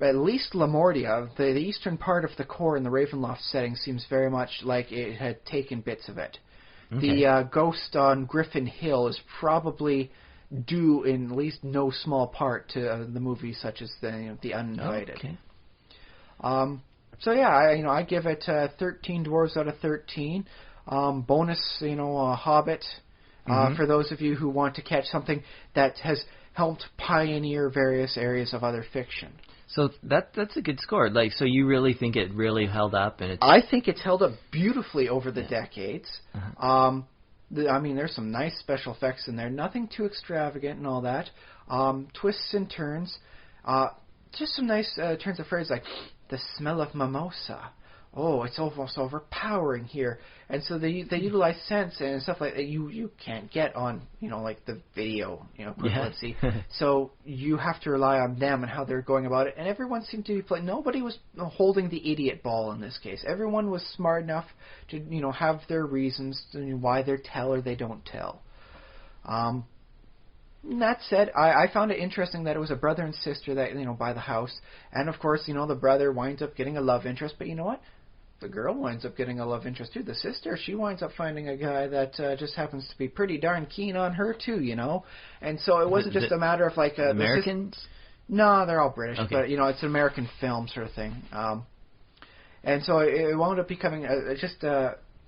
C: at least Lamortia. The eastern part of the core in the Ravenloft setting seems very much like it had taken bits of it. Okay. The ghost on Griffin Hill is probably due in at least no small part to the movies such as the Uninvited.
B: Oh, okay.
C: So yeah, I give it 13 dwarves out of 13. Bonus, Hobbit. For those of you who want to catch something that has helped pioneer various areas of other fiction.
B: So that's a good score. Like, so you really think it really held up, and
C: I think it's held up beautifully over the decades. There's some nice special effects in there. Nothing too extravagant and all that. Twists and turns. Just some nice turns of phrase like the smell of mimosa, oh, it's almost overpowering here. And so they utilize sense and stuff like that you can't get on, like the video, equivalency.
B: Yeah.
C: So you have to rely on them and how they're going about it. And everyone seemed to be playing. Nobody was holding the idiot ball in this case. Everyone was smart enough to, have their reasons why they tell or they don't tell. That said, I found it interesting that it was a brother and sister that, buy the house. And, of course, the brother winds up getting a love interest. But you know what? The girl winds up getting a love interest, too. The sister, she winds up finding a guy that just happens to be pretty darn keen on her, too, And so it wasn't just a matter of, like...
B: Americans?
C: No, they're all British.
B: Okay.
C: But, it's an American film sort of thing. And so it wound up becoming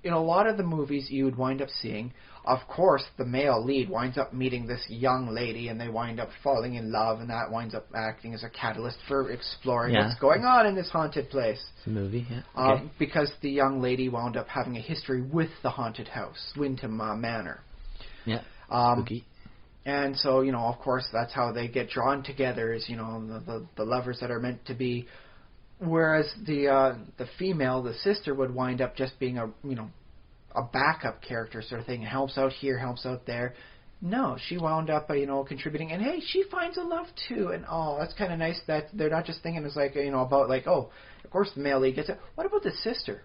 C: in a lot of the movies you would wind up seeing, of course, the male lead winds up meeting this young lady, and they wind up falling in love, and that winds up acting as a catalyst for exploring what's going on in this haunted place.
B: It's a movie, yeah. Okay.
C: Because the young lady wound up having a history with the haunted house, Wyndham Manor.
B: Yeah, spooky.
C: And so, of course, that's how they get drawn together, is, the lovers that are meant to be. Whereas the female, the sister, would wind up just being a backup character sort of thing. Helps out here, helps out there. No, she wound up, contributing. And hey, she finds a love too. And that's kind of nice that they're not just thinking it's like, about like, oh, of course the male lead gets it. What about the sister?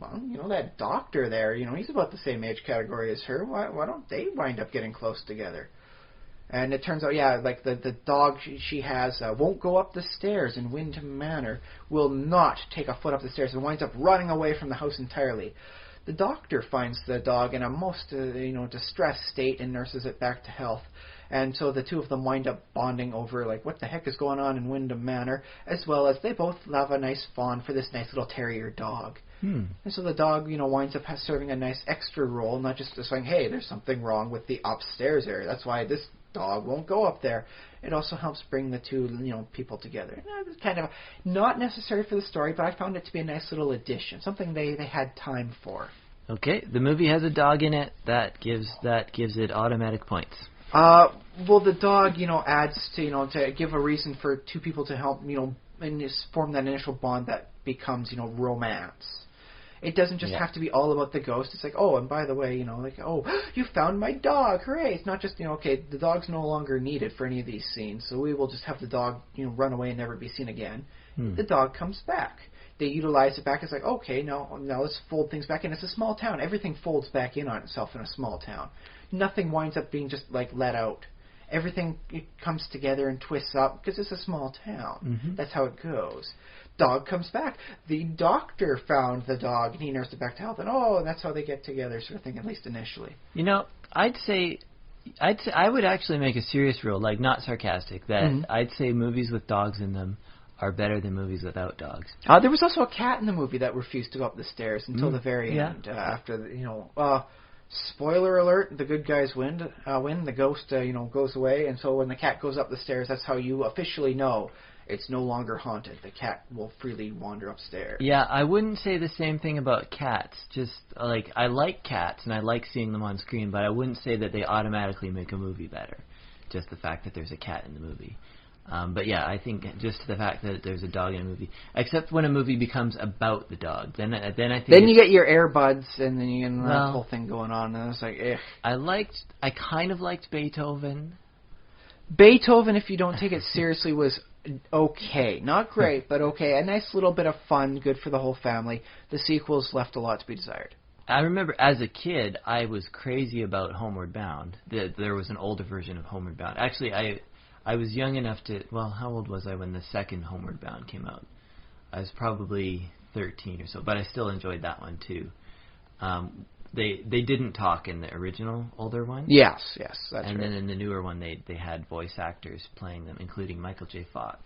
C: Well, that doctor there, he's about the same age category as her. Why don't they wind up getting close together? And it turns out, like the dog she has won't go up the stairs in Wyndham Manor, will not take a foot up the stairs, and winds up running away from the house entirely. The doctor finds the dog in a most, distressed state and nurses it back to health. And so the two of them wind up bonding over, like, what the heck is going on in Wyndham Manor, as well as they both have a nice fond for this nice little terrier dog. And so the dog, winds up serving a nice extra role, not just saying, hey, there's something wrong with the upstairs area. That's why this dog won't go up there. It also helps bring the two, people together. It's kind of not necessary for the story, but I found it to be a nice little addition, something they had time for.
B: Okay, the movie has a dog in it. That gives it automatic points.
C: Well, the dog, adds to, to give a reason for two people to help, and form that initial bond that becomes, romance. It doesn't just have to be all about the ghost. It's like, oh, and by the way, like, oh, you found my dog, hooray! It's not just, okay, the dog's no longer needed for any of these scenes, so we will just have the dog, run away and never be seen again. The dog comes back. They utilize it back. It's like, okay, now let's fold things back in. It's a small town. Everything folds back in on itself in a small town. Nothing winds up being just, like, let out. Everything comes together and twists up because it's a small town. That's how it goes. Dog comes back. The doctor found the dog, and he nursed it back to health, and that's how they get together, sort of thing, at least initially.
B: I'd say I would actually make a serious rule, like, not sarcastic, that I'd say movies with dogs in them are better than movies without dogs.
C: There was also a cat in the movie that refused to go up the stairs until the very end. After spoiler alert: the good guys win. The ghost, goes away, and so when the cat goes up the stairs, that's how you officially know it's no longer haunted. The cat will freely wander upstairs.
B: Yeah, I wouldn't say the same thing about cats. Just, like, I like cats, and I like seeing them on screen, but I wouldn't say that they automatically make a movie better. Just the fact that there's a cat in the movie. But yeah, I think just the fact that there's a dog in a movie, except when a movie becomes about the dog, then I think.
C: Then you get your earbuds, and then you get that whole thing going on, and it's like,
B: I kind of liked Beethoven.
C: Beethoven, if you don't take it seriously, was okay. Not great, but okay. A nice little bit of fun, good for the whole family. The sequels left a lot to be desired.
B: I remember as a kid, I was crazy about Homeward Bound. There was an older version of Homeward Bound. Actually, I was young enough to... Well, how old was I when the second Homeward Bound came out? I was probably 13 or so, but I still enjoyed that one, too. They didn't talk in the original older one.
C: Yes, that's right.
B: And then in the newer one, they had voice actors playing them, including Michael J. Fox.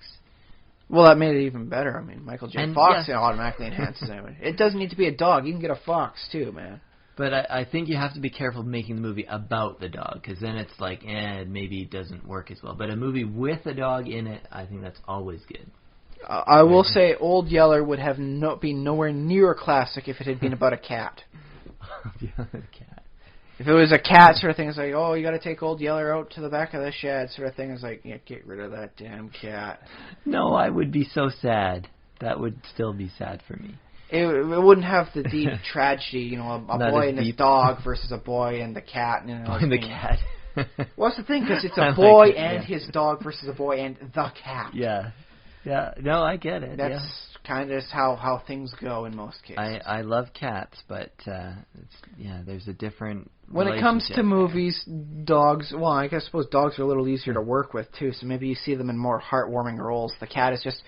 C: Well, that made it even better. I mean, Michael J. Fox automatically enhances it. It doesn't need to be a dog. You can get a fox, too, man.
B: But I think you have to be careful making the movie about the dog, because then it's like, maybe it doesn't work as well. But a movie with a dog in it, I think that's always good.
C: I will say Old Yeller would have been nowhere near a classic if it had been about a cat.
B: Cat.
C: If it was a cat sort of thing, it's like, oh, you got to take Old Yeller out to the back of the shed sort of thing. It's like, yeah, get rid of that damn cat.
B: No, I would be so sad. That would still be sad for me.
C: it wouldn't have the deep tragedy, you know, a
B: Not
C: boy
B: as
C: and his
B: deep.
C: dog versus a boy and the cat. You know,
B: Boy and the cat.
C: Well, that's the thing, because it's
B: I
C: a
B: like
C: boy
B: it,
C: and
B: yeah.
C: his dog versus a boy and the cat.
B: Yeah. Yeah. No, I get it.
C: That's
B: yeah.
C: kind of how things go in most cases.
B: I love cats, but there's a different.
C: When it comes to
B: relationship
C: movies, dogs, well, I suppose dogs are a little easier to work with, too, so maybe you see them in more heartwarming roles. The cat is just,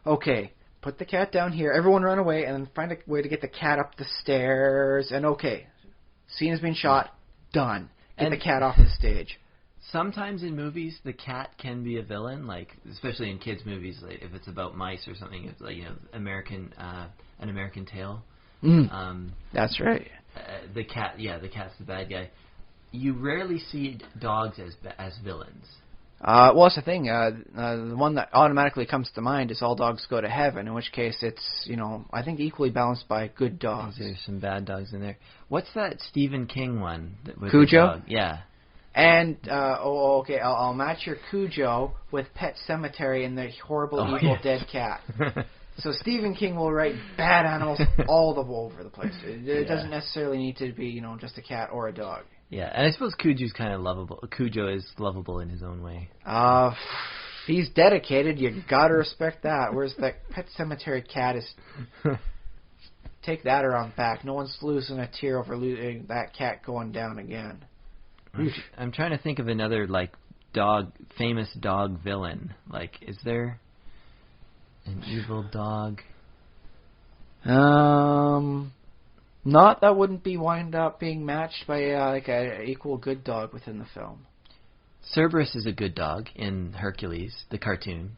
C: okay, put the cat down here, everyone run away, and then find a way to get the cat up the stairs, and okay, scene has been shot, done. Get
B: And
C: the cat off the stage.
B: Sometimes in movies, the cat can be a villain, like especially in kids' movies, like if it's about mice or something. It's like An American Tale.
C: That's right.
B: The cat's the bad guy. You rarely see dogs as villains.
C: Well, that's the thing. The one that automatically comes to mind is All Dogs Go to Heaven, in which case it's, I think equally balanced by good dogs.
B: There's some bad dogs in there. What's that Stephen King one? With
C: Cujo?
B: the dog? Yeah.
C: And, okay, I'll match your Cujo with Pet Sematary and the horrible evil dead cat. So Stephen King will write bad animals all over the place. It doesn't necessarily need to be, just a cat or a dog.
B: Yeah, and I suppose Cujo's kind of lovable. Cujo is lovable in his own way.
C: He's dedicated. You gotta respect that. Whereas that Pet Sematary cat is... Take that around back. No one's losing a tear over losing that cat going down again.
B: I'm trying to think of another, famous dog villain. Is there an evil dog?
C: Not that wouldn't be wind up being matched by a equal good dog within the film.
B: Cerberus is a good dog in Hercules, the cartoon.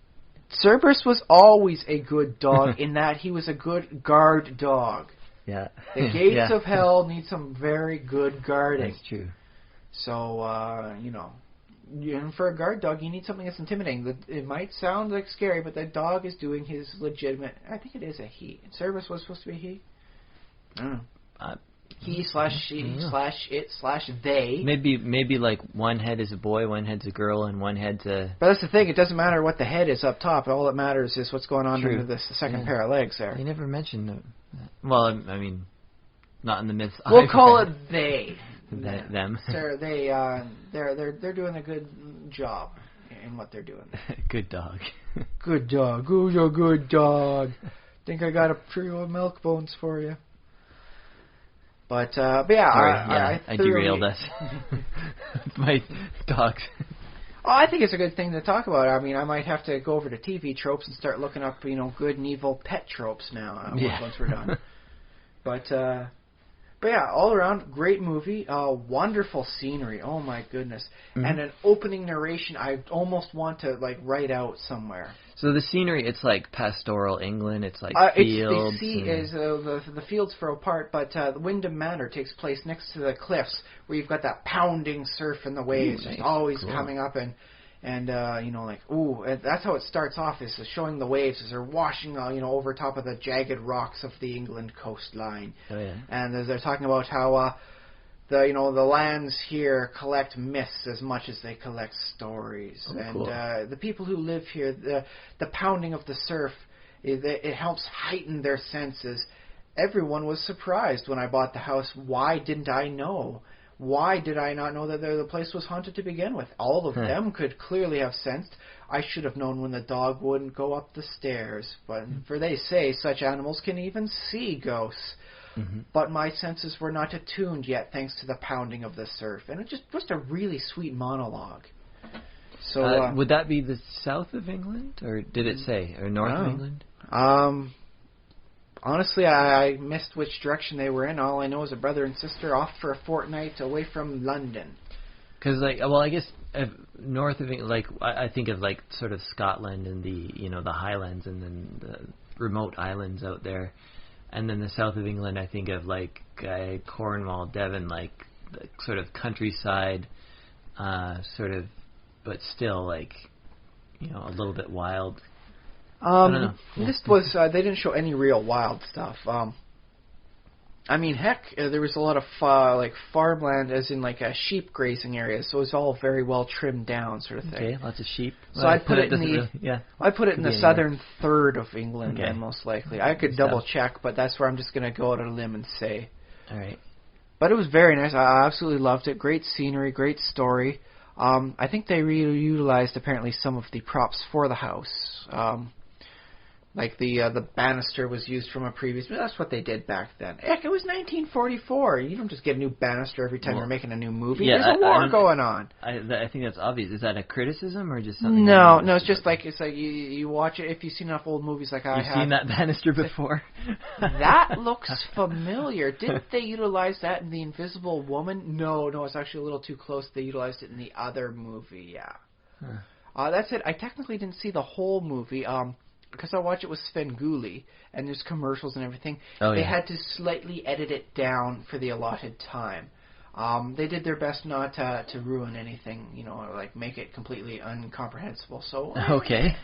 C: Cerberus was always a good dog in that he was a good guard dog.
B: Yeah.
C: The gates of hell need some very good guarding.
B: That's true.
C: So, and for a guard dog, you need something that's intimidating. It might sound scary, but that dog is doing his legitimate... I think it is a he. Cerberus was supposed to be a he? I don't know. He/she/it/they.
B: Maybe one head is a boy, one head's a girl, and one head's a...
C: But that's the thing. It doesn't matter what the head is up top. All that matters is what's going on under the second pair of legs there.
B: They never mentioned that. Well, I mean, not in the myths.
C: We'll call it they.
B: Them.
C: Sir, they're doing a good job in what they're doing.
B: Good dog.
C: Good dog. Who's a good dog? Think I got a trio of milk bones for you. But yeah,
B: I derailed us. My dogs.
C: Oh, I think it's a good thing to talk about. I mean, I might have to go over to TV tropes and start looking up, good and evil pet tropes now once we're done. But yeah, all around, great movie. Wonderful scenery. Oh, my goodness. Mm-hmm. And an opening narration I almost want to, write out somewhere.
B: So the scenery, it's pastoral England. It's fields.
C: The fields for a part, but the Wyndham Manor takes place next to the cliffs where you've got that pounding surf and the waves just always coming up and that's how it starts off, is showing the waves as they're washing over top of the jagged rocks of the England coastline.
B: Oh, yeah.
C: And they're talking about how the lands here collect myths as much as they collect stories.
B: Oh,
C: and
B: cool.
C: The people who live here, the pounding of the surf, it helps heighten their senses. Everyone was surprised when I bought the house. Why didn't I know? Why did I not know that the place was haunted to begin with? All of them could clearly have sensed. I should have known when the dog wouldn't go up the stairs. But for they say such animals can even see ghosts. Mm-hmm. But my senses were not attuned yet, thanks to the pounding of the surf. And it just a really sweet monologue. So
B: would that be the south of England, or did it say, or north of England?
C: Honestly, I missed which direction they were in. All I know is a brother and sister off for a fortnight away from London.
B: Because, I guess north of England, I think of sort of Scotland and the Highlands and then the remote islands out there. And then the south of England, I think of Cornwall, Devon, the sort of countryside, sort of, but still a little bit wild. I don't know.
C: This was they didn't show any real wild stuff. I mean, heck, there was a lot of like farmland, as in like sheep grazing areas, so it was all very well trimmed down, sort of thing.
B: Okay, lots of sheep.
C: So I'd put it in the I'd put it in the southern third of England, then most likely. I could double check, but that's where I'm just going to go out on a limb and say.
B: All right.
C: But it was very nice. I absolutely loved it. Great scenery, great story. I think they reutilized apparently some of the props for the house. Like the banister was used from a previous. That's what they did back then. Heck, it was 1944. You don't just get a new banister every time you're making a new movie.
B: Yeah,
C: There's a war going on.
B: I think that's obvious. Is that a criticism or just something?
C: No, it's just like you watch it. If you've seen enough old movies like I have.
B: You've seen that banister before.
C: That looks familiar. Didn't they utilize that in The Invisible Woman? No, it's actually a little too close. They utilized it in the other movie. Yeah. That's it. I technically didn't see the whole movie. Because I watched it with Sven Gulli, and there's commercials and everything. They had to slightly edit it down for the allotted time. They did their best not to ruin anything, or like make it completely incomprehensible. So
B: okay.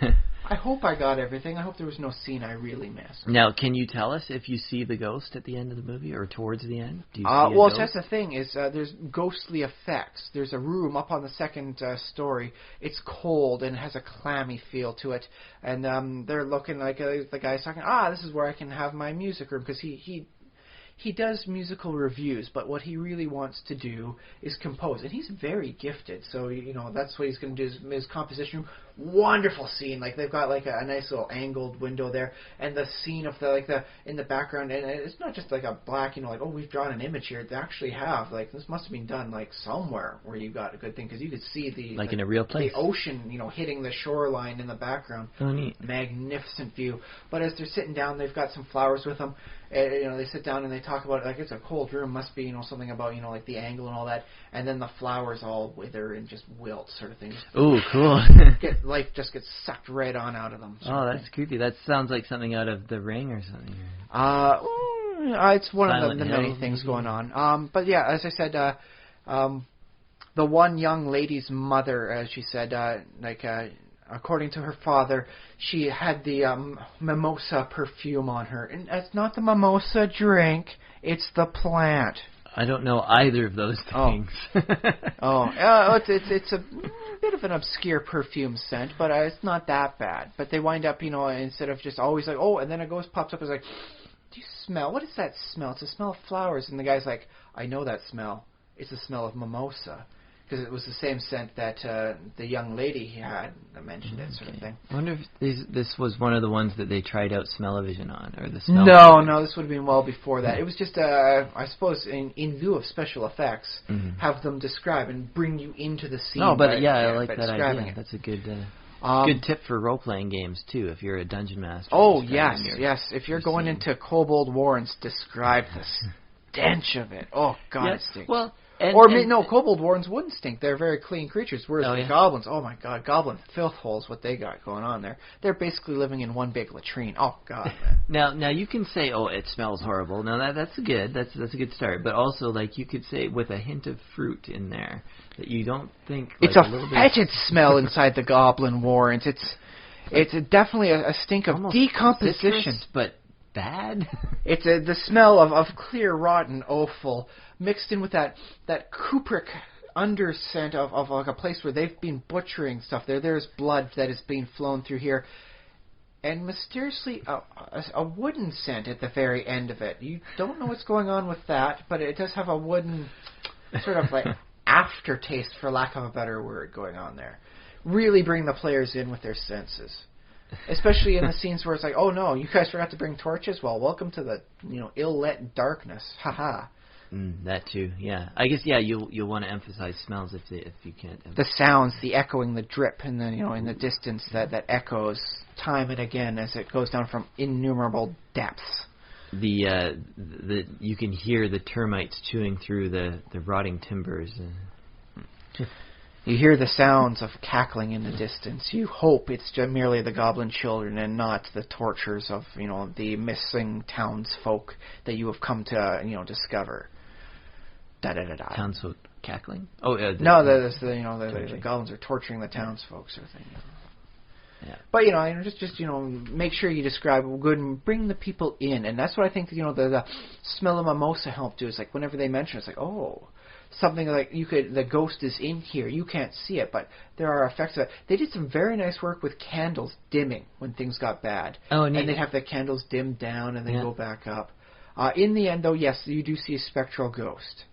C: I hope I got everything. I hope there was no scene I really missed.
B: Now, can you tell us if you see the ghost at the end of the movie or towards the end? Do you see
C: well,
B: ghost?
C: that's the thing is there's ghostly effects. There's a room up on the second story. It's cold and it has a clammy feel to it. And they're looking like the guy's talking. This is where I can have my music room, because he does musical reviews, but what he really wants to do is compose, and he's very gifted. So that's what he's going to do. His composition room, wonderful scene. Like they've got like a nice little angled window there, and the scene of the in the background, and it's not just like a black, like we've drawn an image here. They actually have this must have been done like somewhere where you got a good thing, because you could see
B: in a real place,
C: the ocean, hitting the shoreline in the background.
B: Oh, neat.
C: Magnificent view. But as they're sitting down, they've got some flowers with them. They sit down and they talk about it like it's a cold room, must be something about like the angle and all that, and then the flowers all wither and just wilt, sort of thing.
B: Oh, cool.
C: Life just gets sucked right on out of them.
B: That's creepy. That sounds like something out of The Ring or something.
C: It's one of the many things going on. But yeah, as I said, the one young lady's mother, as she said, according to her father, she had the mimosa perfume on her. And that's not the mimosa drink, it's the plant.
B: I don't know either of those things.
C: It's a bit of an obscure perfume scent, but it's not that bad. But they wind up, instead of just always like, and then a ghost pops up and is like, do you smell? What is that smell? It's a smell of flowers. And the guy's like, I know that smell. It's the smell of mimosa. Because it was the same scent that the young lady had that mentioned it, sort of thing.
B: I wonder if this was one of the ones that they tried out smell-o-vision on, or the smell.
C: No, this would have been well before that. It was just, I suppose, in lieu of special effects, have them describe and bring you into the scene.
B: I like that idea. That's a good
C: good
B: tip for role-playing games too. If you're a dungeon master.
C: Oh yes. If you're going into Kobold Warrens, describe the stench of it. Oh God, it stinks.
B: Well.
C: Kobold Warrens wouldn't stink. They're very clean creatures. Whereas the goblins, oh my God, goblin filth holes, what they got going on there. They're basically living in one big latrine. Oh God, man.
B: Now you can say, it smells horrible. Now that's good. That's a good start. But also, you could say with a hint of fruit in there that you don't think.
C: It's a fetid smell inside the Goblin Warrens. It's definitely a stink of
B: almost
C: decomposition,
B: citrus, but bad.
C: It's the smell of clear, rotten offal mixed in with that cupric under scent of like a place where they've been butchering stuff. There's blood that is being flown through here, and mysteriously a wooden scent at the very end of it. You don't know what's going on with that, but it does have a wooden sort of like aftertaste, for lack of a better word, going on there. Really bring the players in with their senses. Especially in the scenes where it's like, oh no, you guys forgot to bring torches? Well, welcome to the ill-lit darkness. Haha.
B: That too, yeah. I guess you'll want to emphasize smells if you can't.
C: The sounds, the echoing, the drip, and then in the distance that echoes time and again as it goes down from innumerable depths.
B: You can hear the termites chewing through the rotting timbers.
C: You hear the sounds of cackling in the distance. You hope it's merely the goblin children and not the tortures of, the missing townsfolk that you have come to, discover. Da-da-da-da.
B: Townsfolk cackling?
C: The goblins are torturing the townsfolk, sort of thing.
B: Yeah.
C: But just make sure you describe good and bring the people in, and that's what I think the smell of mimosa helped do. Is like whenever they mention it, it's like, oh, something like the ghost is in here. You can't see it, but there are effects of it. They did some very nice work with candles dimming when things got bad.
B: Oh,
C: and they'd have the candles dim down and then go back up. In the end, though, yes, you do see a spectral ghost.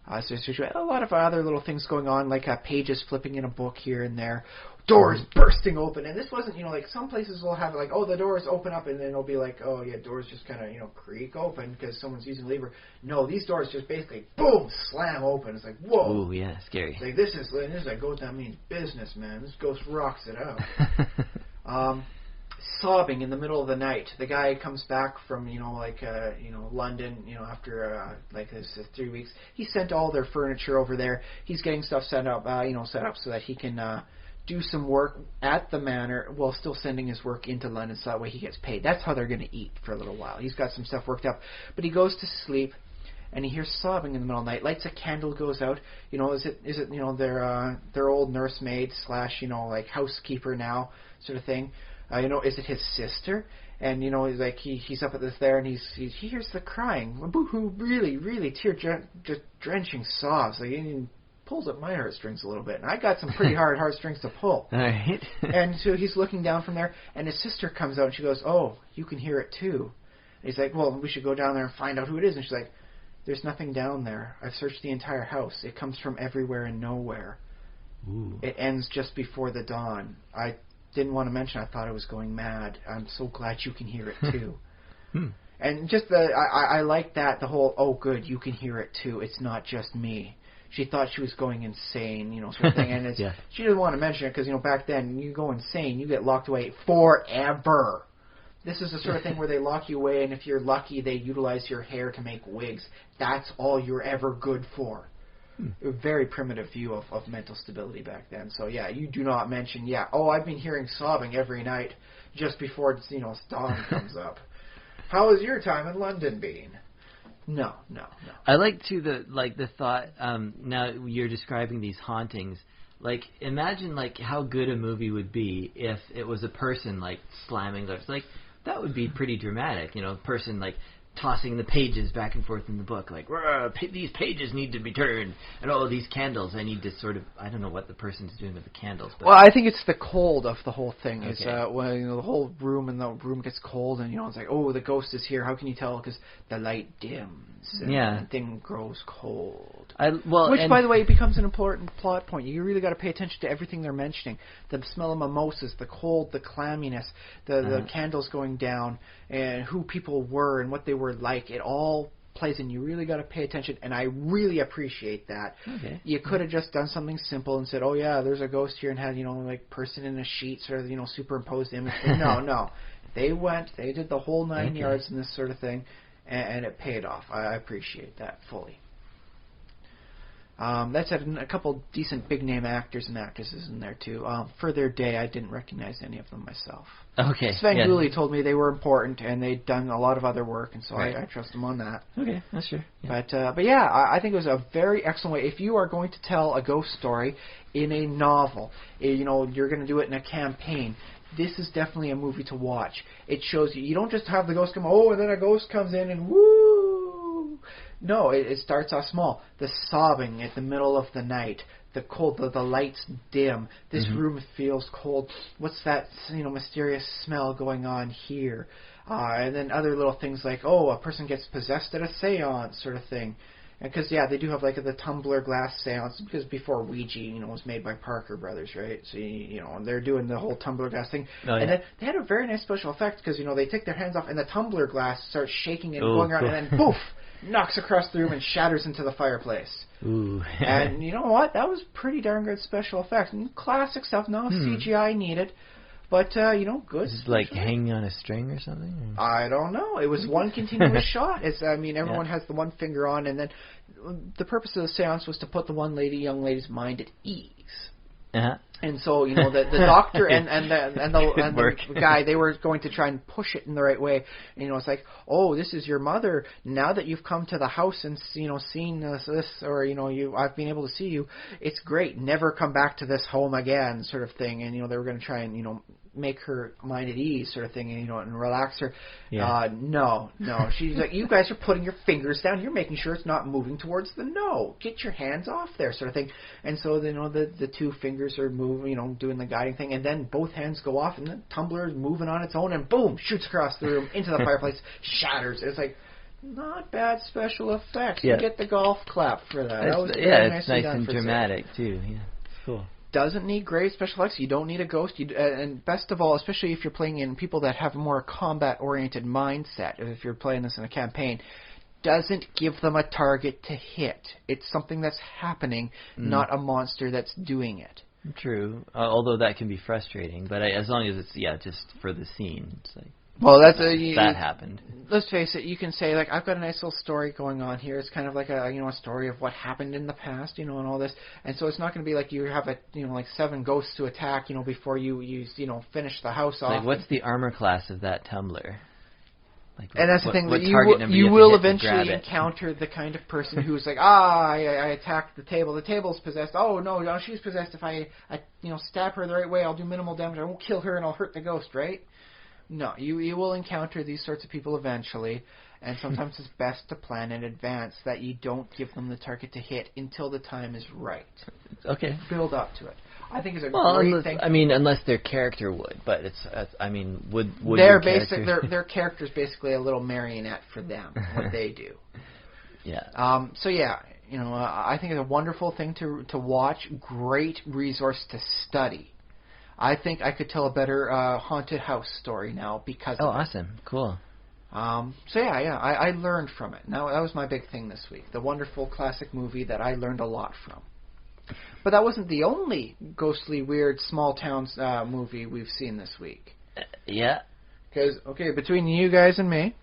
C: So there's a lot of other little things going on, like pages flipping in a book here and there, doors bursting open. And this wasn't, like some places will have like, oh, the doors open up, and then it'll be like, oh yeah, doors just kind of creak open because someone's using a lever. No, these doors just basically boom slam open. It's like, whoa.
B: Ooh, yeah, scary.
C: It's like this is like ghost. That means business, man. This ghost rocks it out. Sobbing in the middle of the night. The guy comes back from London, after this 3 weeks. He sent all their furniture over there. He's getting stuff set up so that he can do some work at the manor while still sending his work into London, so that way he gets paid. That's how they're going to eat for a little while. He's got some stuff worked up, but he goes to sleep and he hears sobbing in the middle of the night. Lights a candle, goes out. Is it their old nursemaid / housekeeper now sort of thing. Is it his sister? And he's like he's up at this there, and he hears the crying, boo-hoo, really, really just drenching sobs. Like he pulls at my heartstrings a little bit, and I got some pretty hard heartstrings to pull.
B: All right.
C: And so he's looking down from there, and his sister comes out, and she goes, "Oh, you can hear it too." And he's like, "Well, we should go down there and find out who it is." And she's like, "There's nothing down there. I've searched the entire house. It comes from everywhere and nowhere.
B: Ooh.
C: It ends just before the dawn. I didn't want to mention I thought I was going mad. I'm so glad you can hear it too." And just I like that, the whole, oh good, you can hear it too. It's not just me. She thought she was going insane, sort of thing. And it's, she didn't want to mention it because, back then, you go insane, you get locked away forever. This is the sort of thing where they lock you away, and if you're lucky, they utilize your hair to make wigs. That's all you're ever good for. A very primitive view of mental stability back then. So, yeah, you do not mention, I've been hearing sobbing every night just before, dawn comes up. How has your time in London been? No.
B: I like the thought. Now you're describing these hauntings. Like, imagine how good a movie would be if it was a person slamming doors. That would be pretty dramatic. A person tossing the pages back and forth in the book, these pages need to be turned, and all these candles, I need to sort of, I don't know what the person's doing with the candles. But
C: well, I think it's the cold of the whole thing.
B: Okay.
C: Is when the whole room gets cold, and it's like, oh, the ghost is here. How can you tell? Because the light dims, and the thing grows cold. Which, by the way, becomes an important plot point. You really got to pay attention to everything they're mentioning. The smell of mimosas, the cold, the clamminess, the candles going down, and who people were and what they were like. It all plays in. You really got to pay attention, and I really appreciate that.
B: Okay.
C: You could have just done something simple and said, oh yeah, there's a ghost here, and had person in a sheet sort of superimposed image. No. They did the whole 9 yards in this sort of thing, and it paid off. I appreciate that fully. That's had a couple decent big-name actors and actresses in there, too. For their day, I didn't recognize any of them myself.
B: Okay.
C: Sven Gulli told me they were important, and they'd done a lot of other work, and so I trust them on that.
B: Okay, that's sure. Yeah.
C: But yeah, I think it was a very excellent way. If you are going to tell a ghost story in a novel, you're going to do it in a campaign, this is definitely a movie to watch. It shows you don't just have the ghost come, and then a ghost comes in, and woo! No, it starts off small. The sobbing at the middle of the night, the cold, the lights dim. This room feels cold. What's that, mysterious smell going on here? And then other little things like, a person gets possessed at a seance sort of thing. Because, they do have, the tumbler glass seance, because before Ouija, was made by Parker Brothers, right? So, they're doing the whole tumbler glass thing.
B: Oh, yeah.
C: And then they had a very nice special effect, because, they take their hands off, and the tumbler glass starts shaking and going around, and then, poof, knocks across the room and shatters into the fireplace.
B: Ooh.
C: And you know what? That was pretty darn good special effects. And classic stuff, no CGI needed. But, good.
B: Is it hanging on a string or something?
C: I don't know. It was one continuous shot. Everyone has the one finger on, and then the purpose of the seance was to put the young lady's mind at ease.
B: Uh-huh.
C: And so, the doctor and the guy, they were going to try and push it in the right way. And, it's like, this is your mother. Now that you've come to the house and, seen this, or, I've been able to see you, it's great. Never come back to this home again, sort of thing. And, they were going to try and, make her mind at ease, sort of thing, and, and relax her.
B: Yeah.
C: No. She's like, you guys are putting your fingers down. You're making sure it's not moving towards the no. Get your hands off there, sort of thing. And so, the two fingers are moving, doing the guiding thing, and then both hands go off, and the tumbler is moving on its own, and boom, shoots across the room into the fireplace, shatters. It's like, not bad special effects.
B: Yeah.
C: You get the golf clap for that. That was
B: it's nice and dramatic too. Yeah, it's cool.
C: Doesn't need great special effects. You don't need a ghost. And best of all, especially if you're playing in people that have a more combat-oriented mindset, if you're playing this in a campaign, doesn't give them a target to hit. It's something that's happening, not a monster that's doing it.
B: True. Although that can be frustrating, but as long as it's just for the scene. It's like,
C: well, that
B: happened.
C: Let's face it. You can say, like, I've got a nice little story going on here. It's kind of like a story of what happened in the past, and all this. And so it's not going to be like you have like 7 ghosts to attack, before you finish the house off.
B: Like, what's the armor class of that tumbler? Like,
C: and that's the thing, that
B: you
C: will eventually encounter the kind of person who's like, I attacked the table. The table's possessed. Oh no, she's possessed. If I stab her the right way, I'll do minimal damage. I won't kill her, and I'll hurt the ghost, right? No, you will encounter these sorts of people eventually, and sometimes it's best to plan in advance that you don't give them the target to hit until the time is right.
B: Okay.
C: Build up to it. I think it's a great thing.
B: Unless their character would, but would
C: their character's basically a little marionette for them, what they do.
B: Yeah.
C: I think it's a wonderful thing to watch. Great resource to study. I think I could tell a better haunted house story now because of it.
B: Awesome. Cool.
C: I learned from it. Now, that was my big thing this week. The wonderful classic movie that I learned a lot from. But that wasn't the only ghostly, weird, small towns movie we've seen this week.
B: Yeah.
C: Because, between you guys and me,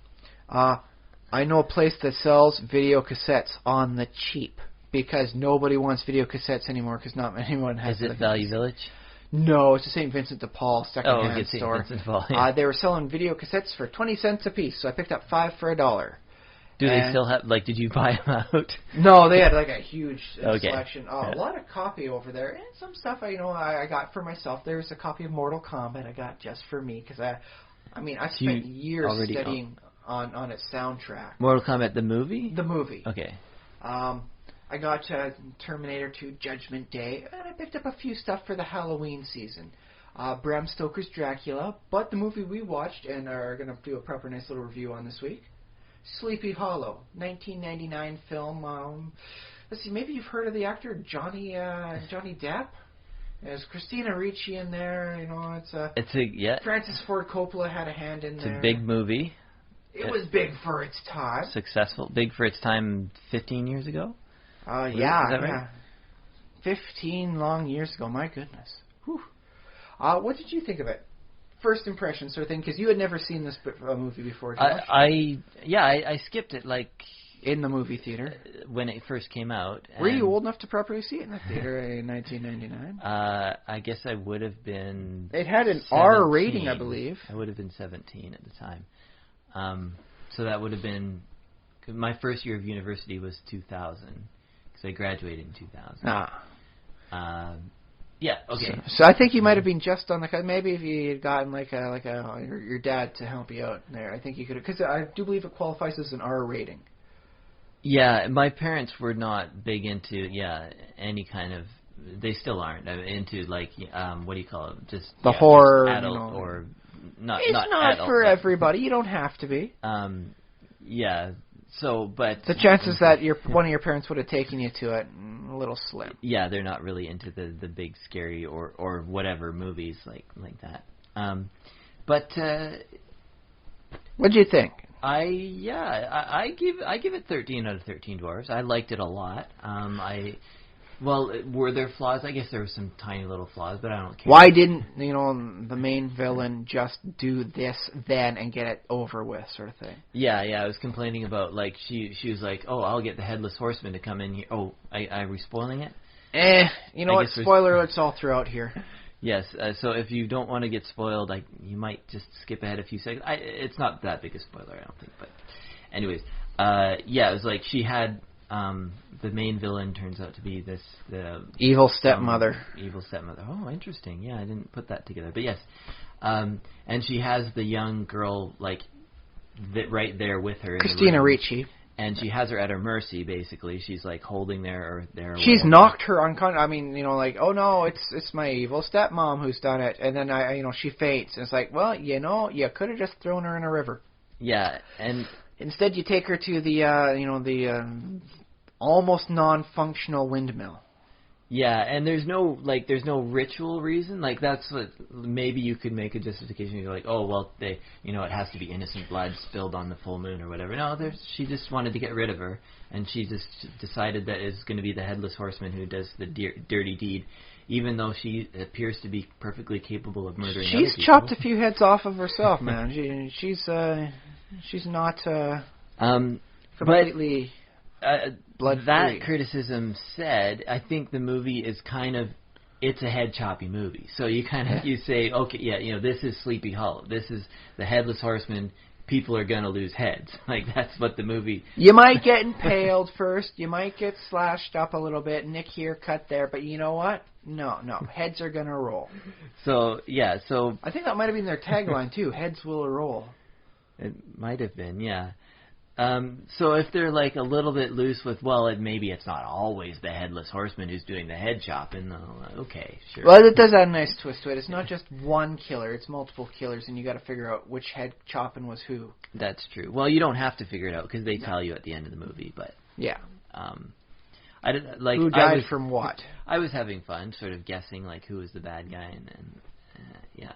C: I know a place that sells video cassettes on the cheap. Because nobody wants video cassettes anymore because not anyone has them.
B: Is it Value Village?
C: No, it's the St. Vincent de Paul second-hand store.
B: St. Vincent de Paul, yeah.
C: They were selling video cassettes for 20 cents a piece, so I picked up 5 for $1.
B: Do they still have, did you buy them out?
C: No, they had, a huge selection.
B: Yeah.
C: A lot of copy over there, and some stuff I got for myself. There's a copy of Mortal Kombat I got just for me, because I spent years studying on its soundtrack.
B: Mortal Kombat, the movie?
C: The movie.
B: Okay.
C: I got Terminator 2 Judgment Day, and I picked up a few stuff for the Halloween season. Bram Stoker's Dracula, but the movie we watched and are going to do a proper nice little review on this week, Sleepy Hollow, 1999 film. Let's see, maybe you've heard of the actor Johnny Depp? There's Christina Ricci in there, Francis Ford Coppola had a hand in there.
B: It's a big movie.
C: It was big for its time.
B: Successful. Big for its time 15 years ago?
C: Right? 15 long years ago, my goodness. Whew. What did you think of it? First impression sort of thing, because you had never seen this movie before, Josh.
B: I skipped it,
C: in the movie theater.
B: When it first came out.
C: Were you old enough to properly see it in the theater in 1999?
B: I guess I would have been...
C: It had an
B: 17.
C: R rating, I believe.
B: I would have been 17 at the time. So that would have been... My first year of university was 2000. I graduated in 2000. Yeah. Okay.
C: So I think you might have been just on the. Maybe if you had gotten your dad to help you out there, I think you could. Because I do believe it qualifies as an R rating.
B: Yeah, my parents were not big into any kind of. They still aren't into what do you call it? Just
C: the horror,
B: adult or not.
C: It's not
B: adult,
C: for everybody. You don't have to be.
B: Yeah. So, but
C: the chances that one of your parents would have taken you to it, a little slim.
B: Yeah, they're not really into the big scary or whatever movies like that. But
C: what'd you think?
B: I give it 13 out of 13 dwarves. I liked it a lot. Were there flaws? I guess there were some tiny little flaws, but I don't care.
C: Why didn't the main villain just do this then and get it over with, sort of thing?
B: Yeah. I was complaining about she was like, oh, I'll get the headless horseman to come in here. Oh, are we spoiling it?
C: What? Spoiler alerts all throughout here.
B: Yes. So if you don't want to get spoiled, you might just skip ahead a few seconds. It's not that big a spoiler, I don't think. But anyways, it was like she had. The main villain turns out to be the
C: evil stepmother.
B: Evil stepmother. Oh, interesting. Yeah, I didn't put that together. But yes, And she has the young girl like right there with her.
C: Christina
B: in the room.
C: Ricci.
B: And she has her at her mercy, basically. She's like holding there.
C: She's knocked her unconscious. I mean, like, oh no, it's my evil stepmom who's done it. And then she faints. And it's like, well, you could have just thrown her in a river.
B: Yeah, and
C: instead you take her to the almost non-functional windmill.
B: Yeah, and there's no ritual reason. Like, that's what maybe you could make a justification. You're like, oh well, it has to be innocent blood spilled on the full moon or whatever. No, she just wanted to get rid of her, and she just decided that it's going to be the headless horseman who does the dirty deed, even though she appears to be perfectly capable of murdering other people.
C: She's chopped a few heads off of herself, man. She's not completely.
B: That criticism said, I think the movie is it's a head choppy movie. So you you say, okay, yeah, this is Sleepy Hollow. This is the Headless Horseman. People are going to lose heads. Like, that's what the movie...
C: You might get impaled first. You might get slashed up a little bit. Nick here, cut there. But you know what? No. Heads are going to roll.
B: So, yeah, so...
C: I think that might have been their tagline, too. Heads will roll.
B: It might have been, yeah. So if they're like a little bit loose with, well, maybe it's not always the Headless Horseman who's doing the head chopping, okay, sure.
C: Well, it does add a nice twist to it. It's not just one killer, it's multiple killers, and you got to figure out which head chopping was who. That's
B: true. Well, you don't have to figure it out because they tell you at the end of the movie, but
C: yeah.
B: I didn't like
C: who died from what?
B: I was having fun, sort of guessing like who was the bad guy, and yeah.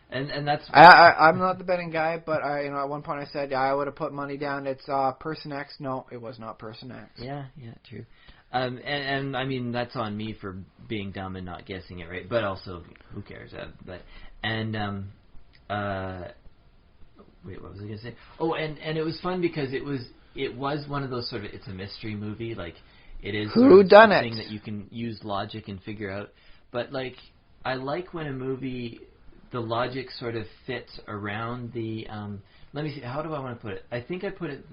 B: And that's...
C: I'm not the betting guy, but at one point I said I would have put money down. It's Person X. No, it was not Person X.
B: Yeah, true. And I mean, that's on me for being dumb and not guessing it right. But also, who cares? Wait, what was I going to say? Oh, and it was fun because it was one of those sort of, it's a mystery movie. Like, it is
C: who done it?
B: Thing that you can use logic and figure out. But like, I like when a movie... the logic sort of fits around the... let me see, how do I want to put it? I think I put it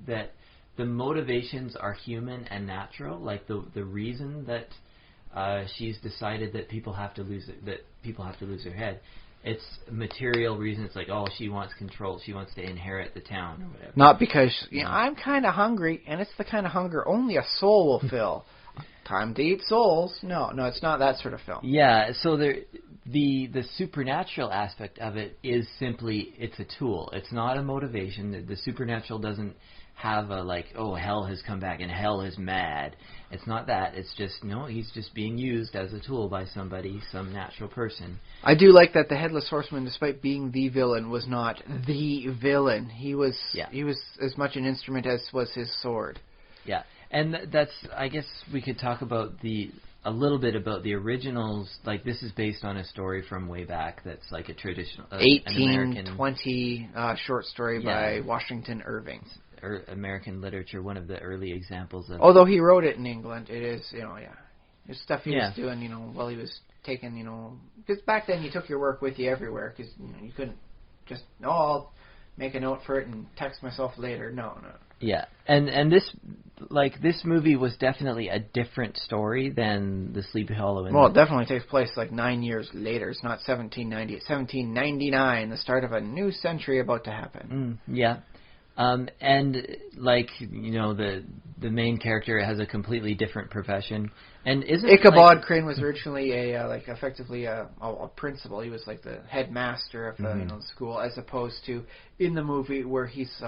B: that the motivations are human and natural, like the reason that she's decided that people have to lose their head. It's material reason. It's like, oh, she wants control. She wants to inherit the town or whatever.
C: Not because I'm kind of hungry, and it's the kind of hunger only a soul will fill. Time to eat souls. No, it's not that sort of film.
B: Yeah, so the supernatural aspect of it is simply, it's a tool. It's not a motivation. The supernatural doesn't have a like, oh, hell has come back and hell is mad. It's not that. It's just, no, he's just being used as a tool by somebody, some natural person.
C: I do like that the Headless Horseman, despite being the villain, was not the villain. He was as much an instrument as was his sword.
B: Yeah. And that's, I guess we could talk about a little bit about the originals. Like, this is based on a story from way back that's like a traditional...
C: 1820 short story by Washington Irving.
B: American literature, one of the early examples of...
C: Although he wrote it in England, it is, There's stuff he was doing, while he was taking, Because back then you took your work with you everywhere, because you couldn't just, I'll make a note for it and text myself later. No.
B: Yeah, and this movie was definitely a different story than the Sleepy Hollow.
C: Well, it definitely takes place like 9 years later. It's not 1790. It's 1799, the start of a new century about to happen.
B: Yeah, and like the main character has a completely different profession. And
C: Ichabod Crane was originally effectively a principal. He was like the headmaster of the school, as opposed to in the movie where he's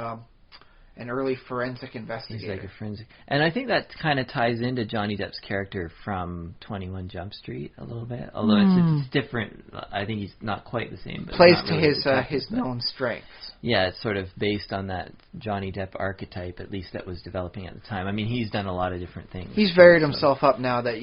C: an early forensic investigator.
B: He's like a forensic... And I think that kind of ties into Johnny Depp's character from 21 Jump Street a little bit. Although it's different. I think he's not quite the same. But
C: plays to his known strengths.
B: Yeah, it's sort of based on that Johnny Depp archetype, at least that was developing at the time. I mean, he's done a lot of different things.
C: He's varied himself up now that,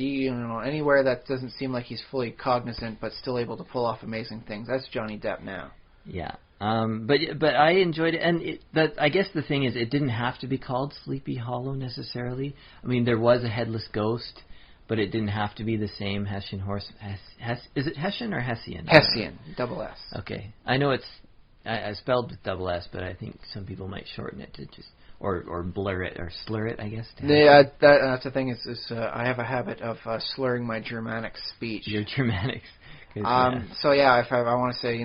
C: anywhere that doesn't seem like he's fully cognizant but still able to pull off amazing things. That's Johnny Depp now.
B: Yeah. But I enjoyed it, and I guess the thing is, it didn't have to be called Sleepy Hollow necessarily. I mean, there was a headless ghost, but it didn't have to be the same Hessian horse. Is it Hessian or Hessian?
C: Hessian, double S.
B: Okay, I know it's I spelled with double S, but I think some people might shorten it to just or blur it or slur it, I guess.
C: That's the thing is I have a habit of slurring my Germanic speech.
B: Your Germanics.
C: So yeah, if I want to say,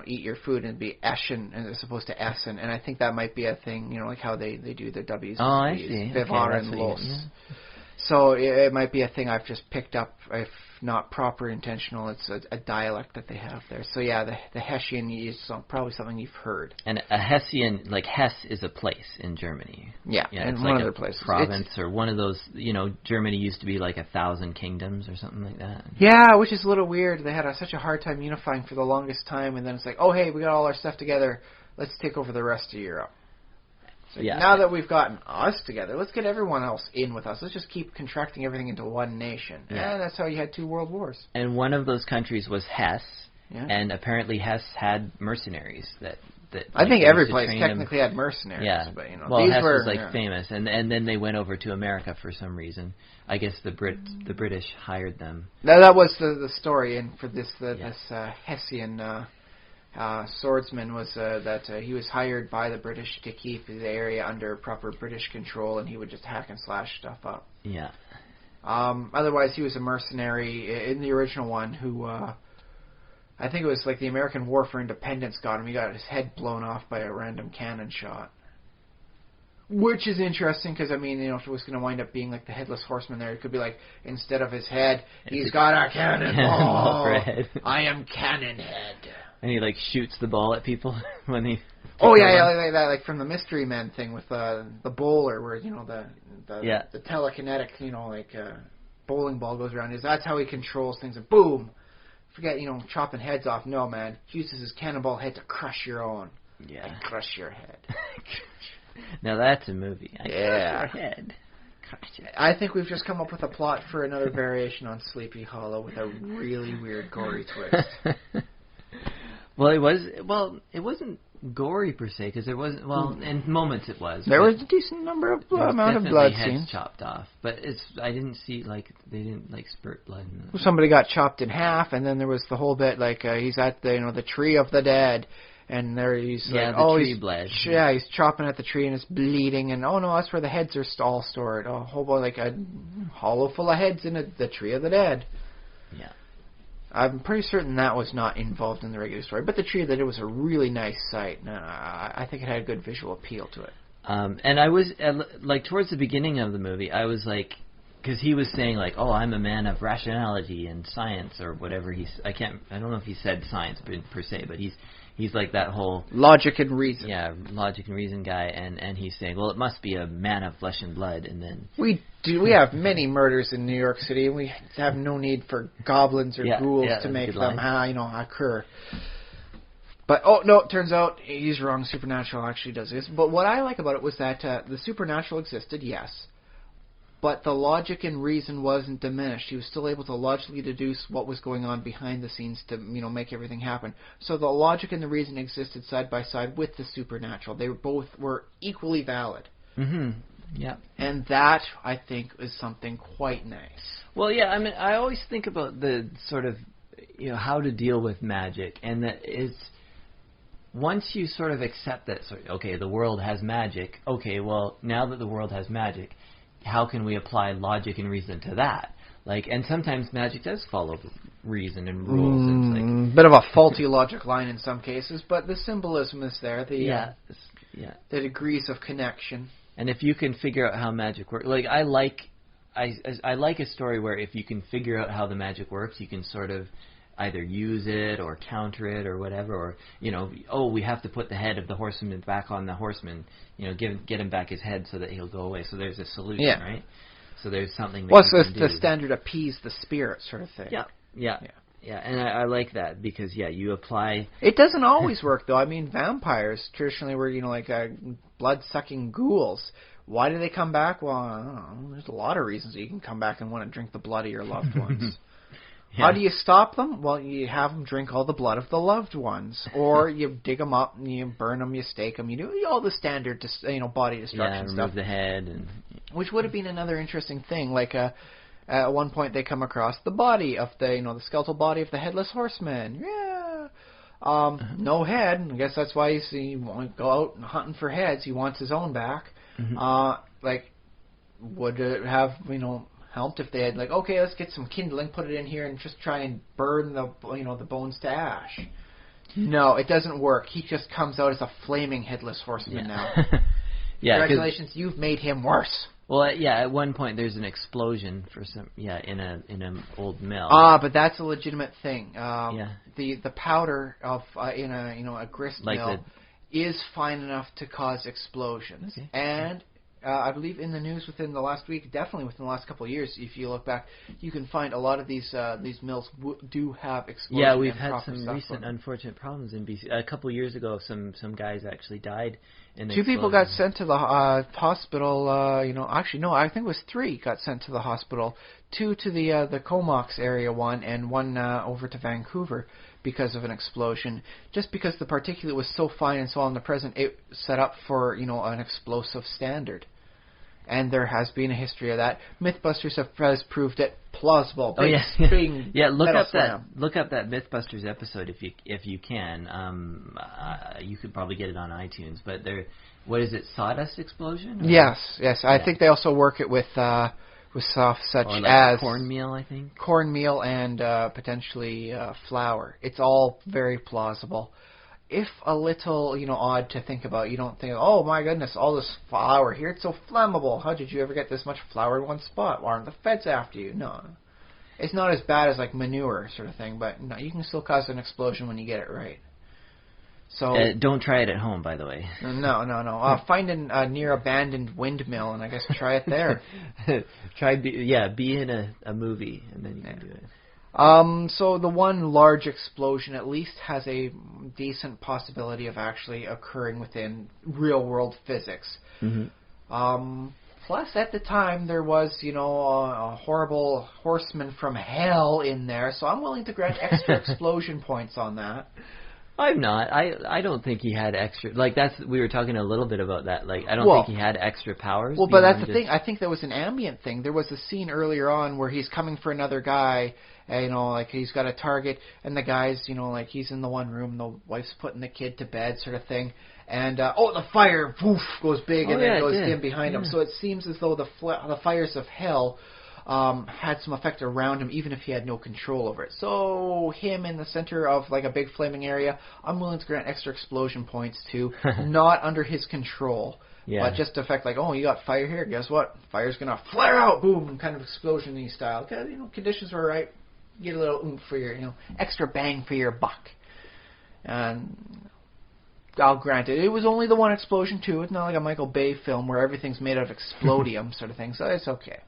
C: eat your food and be Eschen as opposed to Essen, and I think that might be a thing, like how they do their W's.
B: Oh, I see.
C: Vivare and Los. So it might be a thing I've just picked up, if not proper intentional. It's a dialect that they have there. So yeah, the Hessian is probably something you've heard.
B: And a Hessian, like Hesse is a place in Germany.
C: Yeah,
B: and
C: it's
B: one
C: like
B: of
C: the places.
B: Province or one of those, Germany used to be like 1,000 kingdoms or something like that.
C: Yeah, which is a little weird. They had such a hard time unifying for the longest time, and then it's like, oh hey, we got all our stuff together, let's take over the rest of Europe. So now that we've gotten us together, let's get everyone else in with us. Let's just keep contracting everything into one nation. Yeah, and that's how you had 2 world wars.
B: And one of those countries was Hesse,
C: yeah.
B: And apparently Hesse had mercenaries that
C: I think every place technically had mercenaries.
B: Yeah,
C: but
B: well,
C: these
B: Hesse
C: were
B: was famous, and then they went over to America for some reason. I guess the British hired them.
C: That was the story, and for this Hessian. Swordsman was that he was hired by the British to keep the area under proper British control, and he would just hack and slash stuff up.
B: Yeah.
C: Otherwise, he was a mercenary in the original one who, I think it was like the American War for Independence got him. He got his head blown off by a random cannon shot. Which is interesting because, if it was going to wind up being like the Headless Horseman there, it could be like, instead of his head, he's got a cannonball. I am Cannonhead.
B: And he shoots the ball at people when he.
C: Oh yeah, like that, like from the Mystery Men thing with the bowler, where the telekinetic, bowling ball goes around. That's how he controls things. And boom, forget chopping heads off. No man, he uses his cannonball head to crush your own.
B: Yeah.
C: And crush your head.
B: Now that's a movie. Crush your head.
C: I think we've just come up with a plot for another variation on Sleepy Hollow with a really weird gory twist.
B: Well, it wasn't gory per se, because there wasn't. Well, in moments it was.
C: There was a decent number of amount of blood
B: heads
C: scenes
B: chopped off, but I didn't see they didn't spurt blood.
C: Somebody got chopped in half, and then there was the whole bit he's at the tree of the dead, and there he's
B: tree bled.
C: Yeah, he's chopping at the tree and it's bleeding, and oh no, that's where the heads are all stored. A whole a hollow full of heads in the tree of the dead.
B: Yeah.
C: I'm pretty certain that was not involved in the regular story, but the tree of the dead was a really nice sight. I think it had a good visual appeal to it.
B: And I was towards the beginning of the movie, I was because he was saying oh, I'm a man of rationality and science or whatever I don't know if he said science per se, but he's like that whole
C: logic and reason.
B: Yeah, logic and reason guy, and he's saying, well, it must be a man of flesh and blood, and then
C: we have many murders in New York City, and we have no need for goblins or ghouls to make them occur. But oh no, it turns out he's wrong. Supernatural actually does this. But what I like about it was that the supernatural existed, yes. But the logic and reason wasn't diminished. He was still able to logically deduce what was going on behind the scenes to, make everything happen. So the logic and the reason existed side by side with the supernatural. They both were equally valid.
B: Mm-hmm. Yeah.
C: And that, I think, is something quite nice.
B: Well, yeah, I always think about the sort of, how to deal with magic, and that it's once you sort of accept that, okay, the world has magic. Okay, well, now that the world has magic, how can we apply logic and reason to that? And sometimes magic does follow reason and rules. It's
C: bit of a faulty logic line in some cases, but the symbolism is there. The degrees of connection.
B: And if you can figure out how magic works, I like a story where if you can figure out how the magic works, you can sort of either use it or counter it or whatever, or we have to put the head of the horseman back on the horseman, get him back his head so that he'll go away. So there's a solution, right? So there's something that
C: so it's the standard appease the spirit sort of thing.
B: Yeah, and I like that because you apply.
C: It doesn't always work though. Vampires traditionally were blood-sucking ghouls. Why do they come back? Well, I don't know. There's a lot of reasons that you can come back and want to drink the blood of your loved ones. Yeah. How do you stop them? Well, you have them drink all the blood of the loved ones, or you dig them up and you burn them, you stake them, you do all the standard, body destruction stuff.
B: Remove the head, and
C: which would have been another interesting thing. At one point, they come across the body of the skeletal body of the headless horseman. Yeah, no head. I guess that's why he won't go out and hunting for heads. He wants his own back.
B: Mm-hmm.
C: Would it have helped if they had like, okay, let's get some kindling, put it in here, and just try and burn the the bones to ash. No, it doesn't work. He just comes out as a flaming headless horseman now. Congratulations, you've made him worse.
B: Well, at one point there's an explosion for in an old mill.
C: But that's a legitimate thing. The powder of in a grist mill is fine enough to cause explosions. Okay. And I believe in the news within the last week, definitely within the last couple of years, if you look back, you can find a lot of these mills do have explosions.
B: Yeah, we've had some recent unfortunate problems in BC. A couple of years ago, some guys actually died.
C: Two people got sent to the hospital. Actually, no, I think it was 3 got sent to the hospital. 2 to the Comox area one, and 1 over to Vancouver because of an explosion. Just because the particulate was so fine and so omnipresent, it set up for an explosive standard. And there has been a history of that. MythBusters has proved it plausible.
B: Look up that MythBusters episode if you can. You could probably get it on iTunes. But what is it? Sawdust explosion? Or?
C: Yes. I think they also work it with stuff such as
B: cornmeal. I think
C: cornmeal and potentially flour. It's all very plausible. If a little, odd to think about, you don't think, oh my goodness, all this flour here, it's so flammable. How did you ever get this much flour in one spot? Why aren't the feds after you? No. It's not as bad as like manure sort of thing, but no, you can still cause an explosion when you get it right. So
B: don't try it at home, by the way.
C: No. Find a near abandoned windmill and I guess try it there.
B: Be in a movie and then you can do it.
C: So the one large explosion at least has a decent possibility of actually occurring within real-world physics.
B: Mm-hmm.
C: Plus, at the time, there was, a horrible horseman from hell in there, so I'm willing to grant extra explosion points on that.
B: I'm not. I don't think he had extra. We were talking a little bit about that. I don't think he had extra powers.
C: Well, but that's the thing. I think there was an ambient thing. There was a scene earlier on where he's coming for another guy. He's got a target, and the guy's, he's in the one room. The wife's putting the kid to bed, sort of thing. And the fire, poof, goes big, and then goes dim behind him. So it seems as though the fires of hell had some effect around him, even if he had no control over it. So him in the center of a big flaming area, I'm willing to grant extra explosion points to, not under his control, but just the fact you got fire here. Guess what? Fire's gonna flare out, boom, kind of explosion-y style. Because conditions were right. Get a little oomph for your, extra bang for your buck. And I'll grant it. It was only the one explosion too. It's not like a Michael Bay film where everything's made out of explodium sort of thing. So it's okay.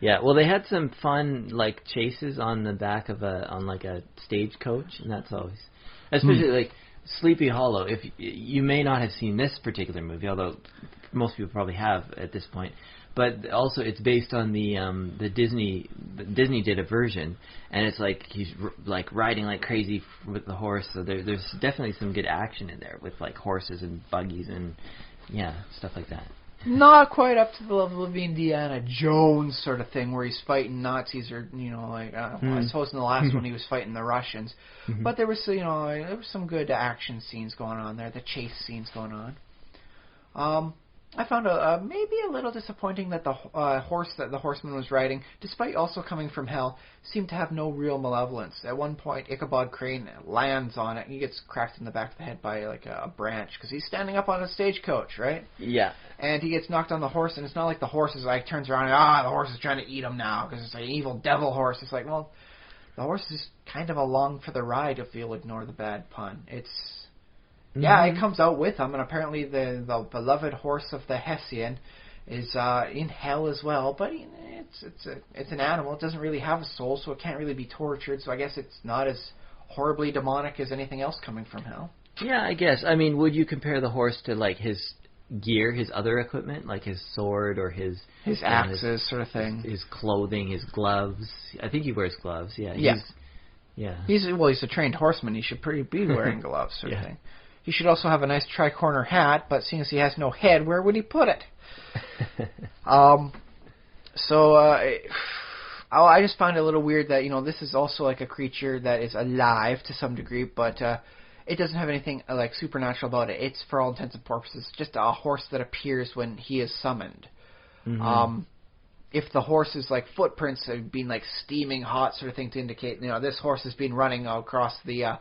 B: Yeah, well, they had some fun chases on the back of a stagecoach, and that's always, especially Sleepy Hollow. If you may not have seen this particular movie, although most people probably have at this point, but also it's based on the Disney did a version, and it's he's riding like crazy with the horse. So there's definitely some good action in there with horses and buggies and stuff like that.
C: Not quite up to the level of Indiana Jones sort of thing where he's fighting Nazis or, I suppose in the last one he was fighting the Russians. Mm-hmm. But there was, there was some good action scenes going on there, the chase scenes going on. I found maybe a little disappointing that the horse that the horseman was riding, despite also coming from hell, seemed to have no real malevolence. At one point, Ichabod Crane lands on it, and he gets cracked in the back of the head by a branch, because he's standing up on a stagecoach, right?
B: Yeah.
C: And he gets knocked on the horse, and it's not like the horse is turns around and, the horse is trying to eat him now, because it's an evil devil horse. It's well, the horse is kind of along for the ride, if you'll ignore the bad pun. It's... Yeah, it comes out with him, and apparently the beloved horse of the Hessian is in hell as well. But it's an animal; it doesn't really have a soul, so it can't really be tortured. So I guess it's not as horribly demonic as anything else coming from hell.
B: Yeah, I guess. I mean, would you compare the horse to his gear, his other equipment, like his sword or his
C: axes, sort of thing,
B: his clothing, his gloves? I think he wears gloves. Yeah.
C: He's a trained horseman. He should be wearing gloves, sort of thing. He should also have a nice tri-corner hat, but seeing as he has no head, where would he put it? I just find it a little weird that, this is also a creature that is alive to some degree, but it doesn't have anything supernatural about it. It's, for all intents and purposes, just a horse that appears when he is summoned. Mm-hmm. if the horse's like footprints have been like steaming hot sort of thing to indicate, this horse has been running across the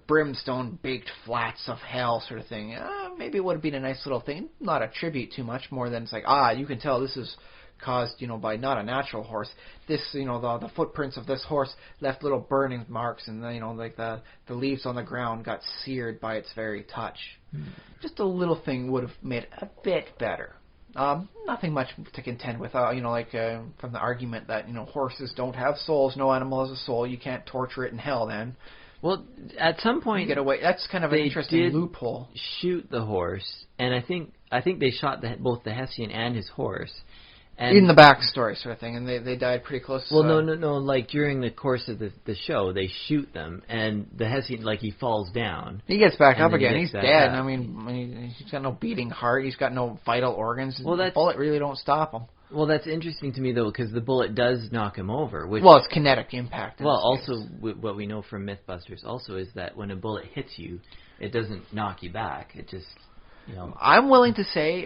C: brimstone baked flats of hell sort of thing. Maybe it would have been a nice little thing, not attribute too much more than it's like, you can tell this is caused, by not a natural horse. This, the footprints of this horse left little burning marks, and like the leaves on the ground got seared by its very touch. Just a little thing would have made it a bit better. Nothing much to contend with, from the argument that, horses don't have souls, no animal has a soul, you can't torture it in hell then.
B: Well, at some point,
C: get away. That's kind of an interesting loophole.
B: Shoot the horse, and I think they shot both the Hessian and his horse. And
C: in the backstory sort of thing, and they died pretty close.
B: Well, no. Like during the course of the show, they shoot them, and the Hessian, he falls down.
C: He gets back up again. He's dead. I mean, he's got no beating heart. He's got no vital organs. Well, the bullet really don't stop him.
B: Well, that's interesting to me though, because the bullet does knock him over.
C: It's kinetic impact.
B: Well, also what we know from MythBusters also is that when a bullet hits you, it doesn't knock you back. It just
C: I'm willing to say,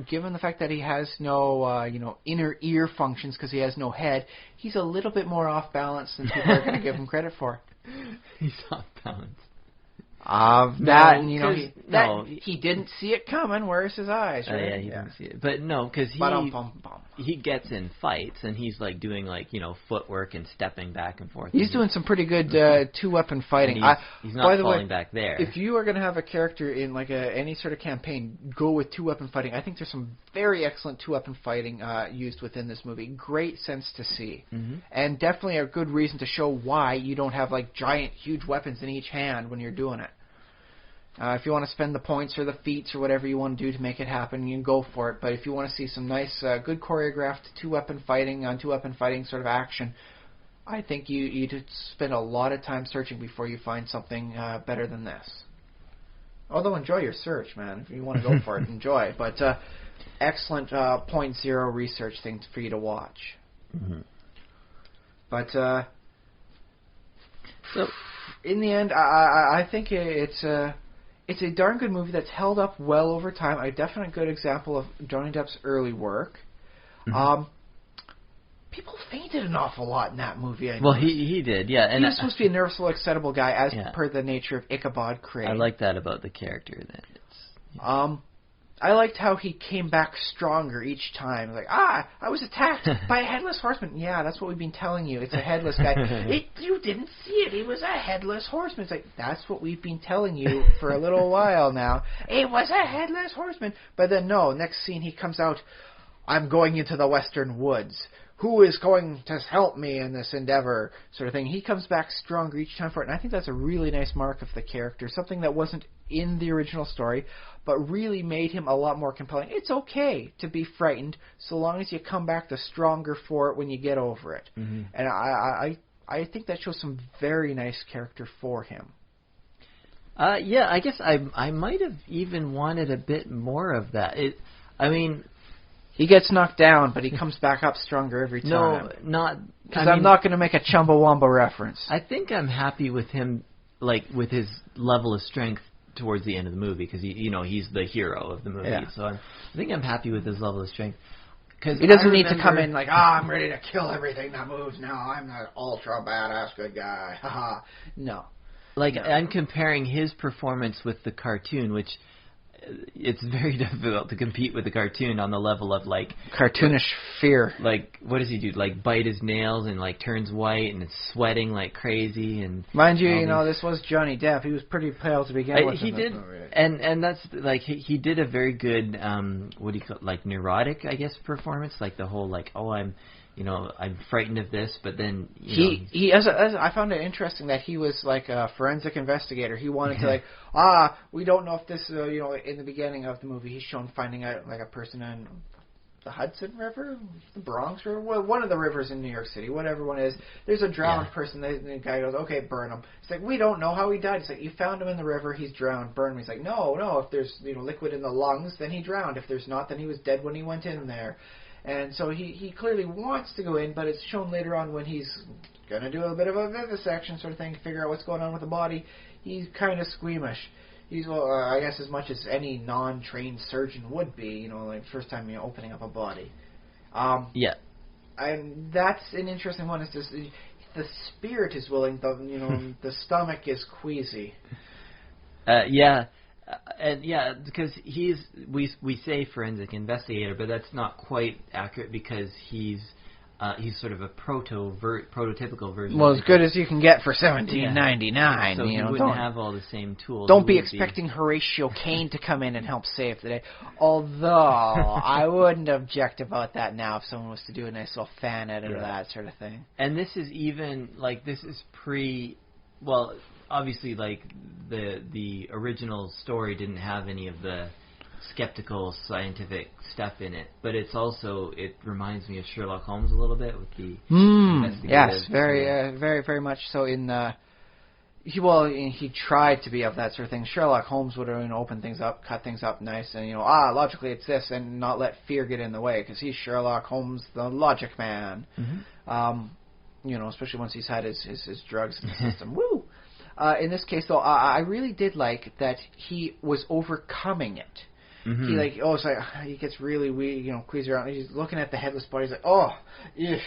C: given the fact that he has no, inner ear functions because he has no head, he's a little bit more off balance than people are going to give him credit for.
B: He's off balance.
C: He didn't see it coming. Where's his eyes? Right?
B: He didn't see it. But no, because he gets in fights and he's doing footwork and stepping back and forth.
C: He's doing some pretty good two-weapon fighting.
B: He's not falling back there.
C: If you are going to have a character in any sort of campaign, go with two-weapon fighting. I think there's some very excellent two-weapon fighting used within this movie. Great sense to see, and definitely a good reason to show why you don't have giant, huge weapons in each hand when you're doing it. If you want to spend the points or the feats or whatever you want to do to make it happen, you can go for it. But if you want to see some nice, good choreographed two-weapon fighting sort of action, I think you spend a lot of time searching before you find something better than this. Although enjoy your search, man. If you want to go for it, enjoy. But excellent .0 research thing for you to watch. But so in the end, I think it's a darn good movie that's held up well over time. A definite good example of Johnny Depp's early work. People fainted an awful lot in that movie.
B: Well, he did, yeah. And
C: he was supposed to be a nervously excitable guy, as per the nature of Ichabod Crane.
B: I like that about the character.
C: I liked how he came back stronger each time. I was attacked by a headless horseman. Yeah, that's what we've been telling you. It's a headless guy. You didn't see it. He was a headless horseman. It's that's what we've been telling you for a little while now. It was a headless horseman. But then, no, next scene he comes out, I'm going into the western woods. Who is going to help me in this endeavor, sort of thing. He comes back stronger each time for it, and I think that's a really nice mark of the character, something that wasn't in the original story, but really made him a lot more compelling. It's okay to be frightened, so long as you come back the stronger for it when you get over it. And I think that shows some very nice character for him.
B: Yeah, I guess I might have even wanted a bit more of that.
C: He gets knocked down, but he comes back up stronger every time.
B: No, not...
C: Because I'm not going to make a Chumbawamba reference.
B: I think I'm happy with him, with his level of strength towards the end of the movie, because he's the hero of the movie. Yeah. So I think I'm happy with his level of strength.
C: He doesn't need to come in I'm ready to kill everything that moves now. I'm the ultra badass good guy. Haha. No.
B: I'm comparing his performance with the cartoon, which... It's very difficult to compete with the cartoon on the level of
C: cartoonish fear.
B: What does he do? Bite his nails and turns white and is sweating like crazy and.
C: Mind you, this was Johnny Depp. He was pretty pale to begin with.
B: He did, and that's he did a very good what do you call neurotic performance, the whole I'm frightened of this, but then
C: I found it interesting that he was a forensic investigator. He wanted to we don't know if this in the beginning of the movie he's shown finding out a person in the Hudson River, the Bronx River, one of the rivers in New York City, whatever one is. There's a drowned person. The guy goes, okay, burn him. He's we don't know how he died. He's you found him in the river. He's drowned. Burn him. He's no. If there's liquid in the lungs, then he drowned. If there's not, then he was dead when he went in there. And so he clearly wants to go in, but it's shown later on when he's going to do a bit of a vivisection sort of thing to figure out what's going on with the body. He's kind of squeamish. He's, I guess as much as any non-trained surgeon would be, first time opening up a body.
B: Yeah.
C: And that's an interesting one. Is this the spirit is willing, the stomach is queasy.
B: Yeah. And yeah, because we say forensic investigator, but that's not quite accurate because he's sort of a prototypical version.
C: Well, as good as you can get for $17.99.
B: So he wouldn't have all the same tools.
C: Don't be expecting Horatio Caine to come in and help save the day. Although I wouldn't object about that now if someone was to do a nice little fan edit or that sort of thing.
B: And this is even this is well, obviously the original story didn't have any of the skeptical scientific stuff in it, but it reminds me of Sherlock Holmes a little bit with the
C: yes, very much so. He tried to be of that sort of thing. Sherlock Holmes would have opened things up, cut things up nice, and logically it's this, and not let fear get in the way because he's Sherlock Holmes, the logic man. Especially once he's had his drugs in the system. Woo! In this case, though, I really did like that he was overcoming it. He gets really weak, queasy around. He's looking at the headless body. He's like, oh, eesh.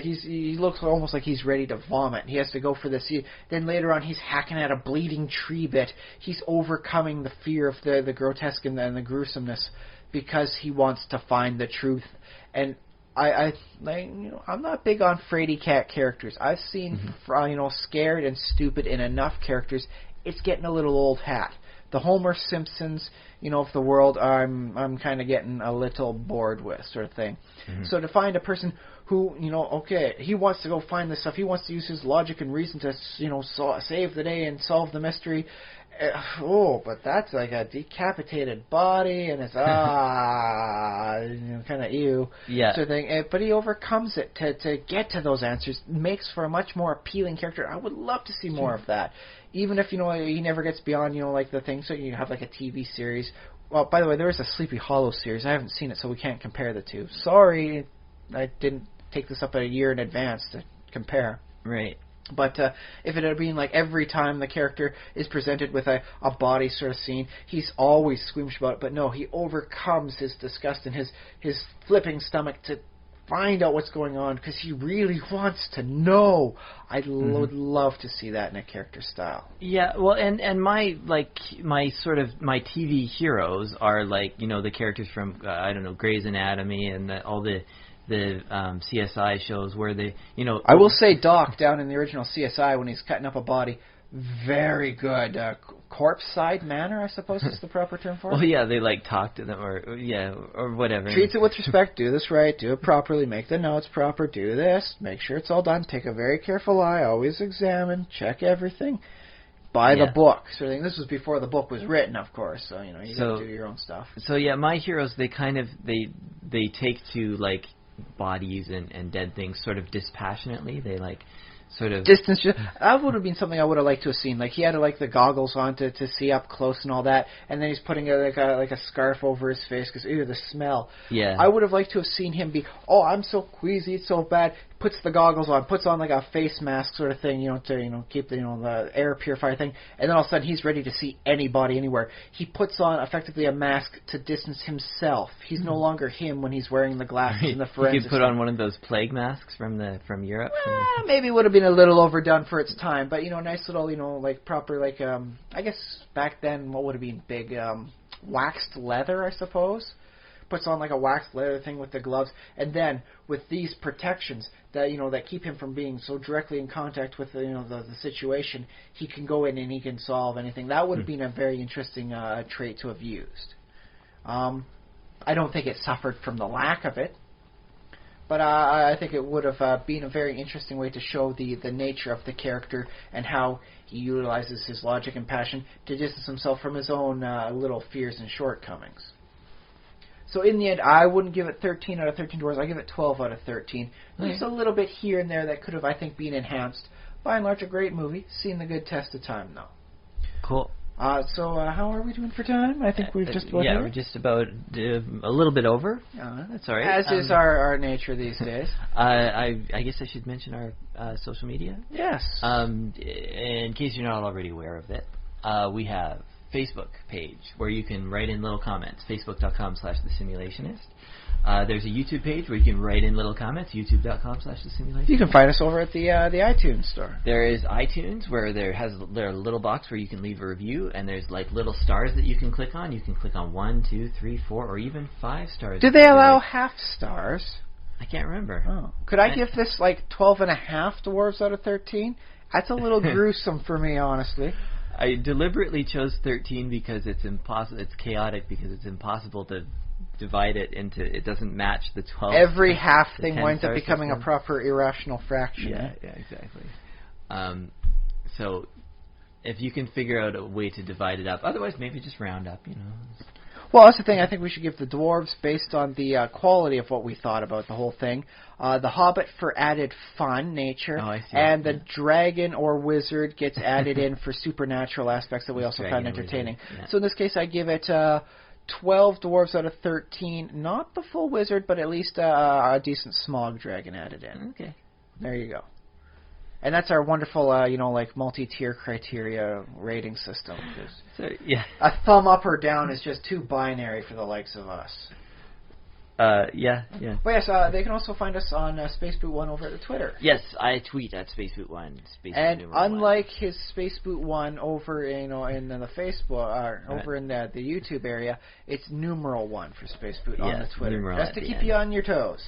C: He looks almost like he's ready to vomit. He has to go for this. Then later on, he's hacking at a bleeding tree bit. He's overcoming the fear of the grotesque and the gruesomeness because he wants to find the truth. And I'm not big on fraidy cat characters. I've seen scared and stupid in enough characters. It's getting a little old hat. The Homer Simpsons, of the world, I'm kind of getting a little bored with, sort of thing. So to find a person who, he wants to go find this stuff. He wants to use his logic and reason to, save the day and solve the mystery. But that's like a decapitated body, and it's kind of ew, sort of thing. But he overcomes it to get to those answers. Makes for a much more appealing character. I would love to see more of that. Even if he never gets beyond the thing. So you have like a TV series. Well, by the way, there is a Sleepy Hollow series. I haven't seen it, so we can't compare the two. Sorry, I didn't take this up a year in advance to compare.
B: Right.
C: But if it had been like every time the character is presented with a body sort of scene, he's always squeamish about it. But no, he overcomes his disgust and his flipping stomach to find out what's going on because he really wants to know. I would love to see that in a character style. Yeah,
B: well, and my TV heroes are the characters from Grey's Anatomy and all the CSI shows where they,
C: I will say Doc down in the original CSI when he's cutting up a body, very good. Corpse-side manner, I suppose is the proper term for it.
B: Well, yeah, they talk to them or whatever.
C: Treats it with respect, do this right, do it properly, make the notes proper, do this, make sure it's all done, take a very careful eye, always examine, check everything. Buy the book, sort of thing. This was before the book was written, of course, so, you got to do your own stuff.
B: So, yeah, my heroes, they kind of, they take to, bodies and dead things sort of dispassionately. They sort of
C: distance. That would have been something I would have liked to have seen. He had the goggles on to see up close and all that, and then he's putting a scarf over his face because the smell.
B: Yeah.
C: I would have liked to have seen him be, I'm so queasy, it's so bad. Puts the goggles on, puts on a face mask sort of thing, to keep the air purifier thing, and then all of a sudden he's ready to see anybody anywhere. He puts on effectively a mask to distance himself. He's no longer him when he's wearing the glasses and the forensics.
B: He could put on one of those plague masks from Europe.
C: Maybe it would have been a little overdone for its time, but nice little proper I guess back then what would have been big waxed leather, I suppose. Puts on a waxed leather thing with the gloves, and then with these protections that that keep him from being so directly in contact with the situation, he can go in and he can solve anything. That would have been a very interesting trait to have used. I don't think it suffered from the lack of it, but I think it would have been a very interesting way to show the nature of the character and how he utilizes his logic and passion to distance himself from his own little fears and shortcomings. So in the end, I wouldn't give it 13 out of 13 doors. I give it 12 out of 13. There's a little bit here and there that could have, I think, been enhanced. By and large, a great movie. Seen the good test of time, though.
B: Cool.
C: So how are we doing for time? I think we've just about
B: we're just about a little bit over. That's all right.
C: As is our nature these days.
B: I guess I should mention our social media.
C: Yes.
B: In case you're not already aware of it, we have Facebook page where you can write in little comments, facebook.com/thesimulationist. There's a YouTube page where you can write in little comments, youtube.com/thesimulation.
C: You can find us over at the iTunes store.
B: There is iTunes where there are a little box where you can leave a review, and there's like little stars that you can click on. You can click on 1, 2, 3, 4, or even 5 stars.
C: Do they allow half stars?
B: I can't remember.
C: Oh. Could I give this like 12.5 dwarves out of 13? That's a little gruesome for me, honestly.
B: I deliberately chose 13 because it's impossible. It's chaotic because it's impossible to divide it into. It doesn't match the 12.
C: Every half thing winds up becoming a proper irrational fraction.
B: Yeah, exactly. So if you can figure out a way to divide it up, otherwise maybe just round up.
C: Well, that's the thing. I think we should give the dwarves based on the quality of what we thought about the whole thing. The Hobbit for added fun nature, and the dragon or wizard gets added in for supernatural aspects that we also found entertaining. Yeah. So in this case, I give it 12 dwarves out of 13. Not the full wizard, but at least a decent smog dragon added in.
B: Okay.
C: There you go. And that's our wonderful, like multi-tier criteria rating system.
B: So, yeah.
C: A thumb up or down is just too binary for the likes of us.
B: Yeah.
C: Well, yes, they can also find us on SpaceBoot1 over at the Twitter.
B: Yes, I tweet at SpaceBoot1.
C: And unlike his SpaceBoot1 over, in the Facebook, over in the YouTube area, it's numeral 1 for SpaceBoot on the Twitter, just to keep you on your toes.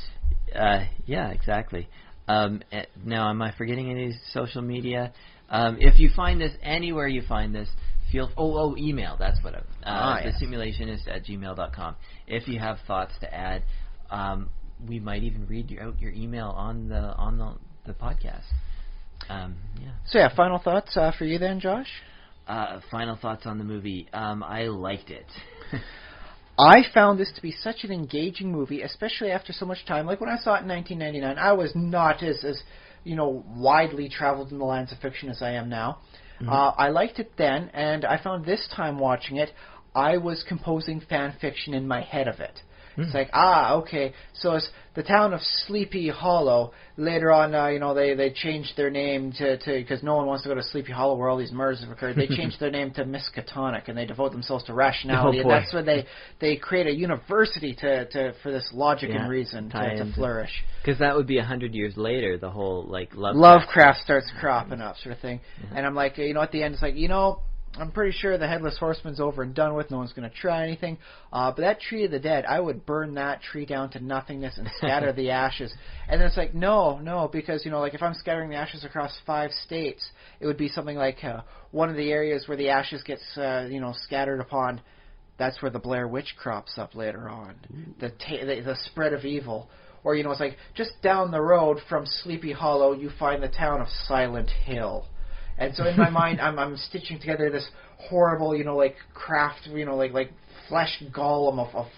B: Yeah, exactly. Now, am I forgetting any social media? If you find this anywhere you find this, email. That's what thesimulationist@gmail.com. If you have thoughts to add, we might even read out your email on the podcast.
C: So yeah, final thoughts for you then, Josh?
B: Final thoughts on the movie. I liked it.
C: I found this to be such an engaging movie, especially after so much time. Like when I saw it in 1999, I was not as widely traveled in the lands of fiction as I am now. Mm-hmm. I liked it then, and I found this time watching it, I was composing fan fiction in my head of it. It's like, okay, so it's the town of Sleepy Hollow. Later on, they changed their name to because no one wants to go to Sleepy Hollow where all these murders have occurred. They changed their name to Miskatonic, and they devote themselves to rationality. And that's when they create a university for this logic and reason to flourish.
B: Because that would be 100 years later, the whole
C: Lovecraft starts cropping up, sort of thing. Yeah. And I'm like, at the end, it's like, I'm pretty sure the Headless Horseman's over and done with. No one's going to try anything. But that Tree of the Dead, I would burn that tree down to nothingness and scatter the ashes. And then it's like, no, because, if I'm scattering the ashes across 5 states, it would be something like one of the areas where the ashes gets, scattered upon. That's where the Blair Witch crops up later on. The spread of evil. Or, it's like, just down the road from Sleepy Hollow, you find the town of Silent Hill. And so in my mind, I'm stitching together this horrible, craft, like flesh golem of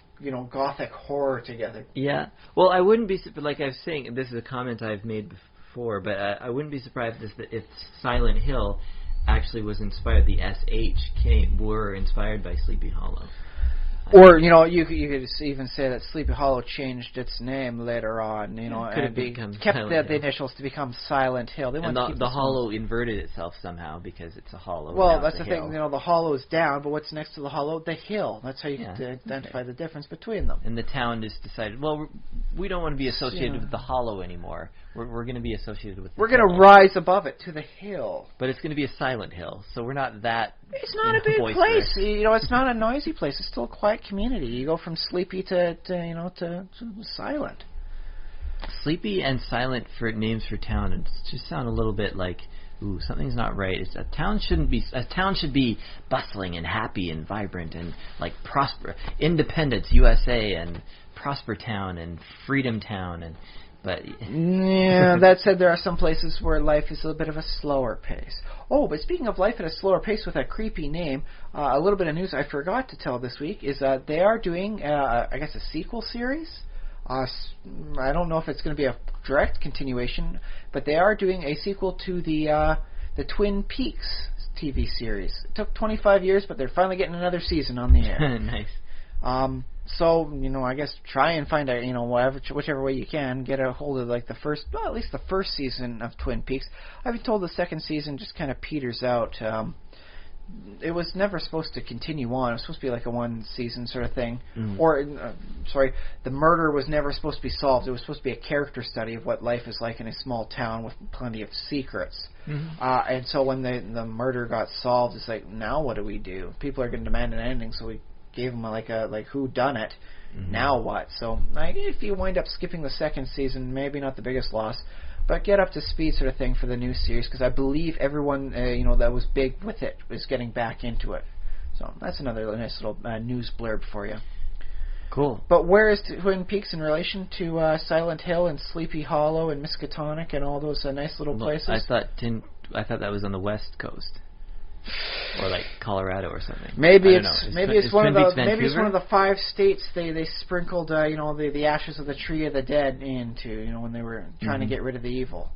C: gothic horror together.
B: Yeah. Well, I wouldn't be, like I was saying, this is a comment I've made before, but I wouldn't be surprised if Silent Hill actually was inspired, the were inspired by Sleepy Hollow.
C: Or, you could even say that Sleepy Hollow changed its name later on, and kept the initials to become Silent Hill. They
B: the hollow inverted itself somehow because it's a hollow.
C: Well, that's the thing, the hollow is down, but what's next to the hollow? The hill. That's how you identify the difference between them.
B: And the town just decided, well, we don't want to be associated with the hollow anymore. We're going to be associated with the
C: We're going to rise above it to the hill.
B: But it's going to be a silent hill, so we're not that.
C: It's not a big place. It's not a noisy place. It's still a quiet community. You go from sleepy to silent.
B: Sleepy and silent for names for town just sound a little bit like, ooh, something's not right. A town should be bustling and happy and vibrant and like prosper. Independence USA and Prosper Town and Freedom Town But
C: that said, there are some places where life is a bit of a slower pace. Oh, but speaking of life at a slower pace with a creepy name, a little bit of news I forgot to tell this week is they are doing, I guess, a sequel series. I don't know if it's going to be a direct continuation, but they are doing a sequel to the Twin Peaks TV series. It took 25 years, but they're finally getting another season on the air.
B: Nice.
C: So, I guess try and find out, whichever way you can, get a hold of at least the first season of Twin Peaks. I've been told the second season just kind of peters out. it was never supposed to continue on. It was supposed to be like a one-season sort of thing.
B: Mm.
C: Or, the murder was never supposed to be solved. It was supposed to be a character study of what life is like in a small town with plenty of secrets.
B: Mm-hmm.
C: And so when the murder got solved, it's like, now what do we do? People are going to demand an ending, so we gave them like who done it.
B: Mm-hmm.
C: Now what? So if you wind up skipping the second season, maybe not the biggest loss, but get up to speed sort of thing for the new series, because I believe everyone that was big with it is getting back into it. So that's another nice little news blurb for you.
B: Cool.
C: But where is Twin Peaks in relation to Silent Hill and Sleepy Hollow and Miskatonic and all those nice little places?
B: I thought that was on the West Coast, or like Colorado or something.
C: Maybe it's one of the 5 states they sprinkled the ashes of the Tree of the Dead into when they were trying to get rid of the evil.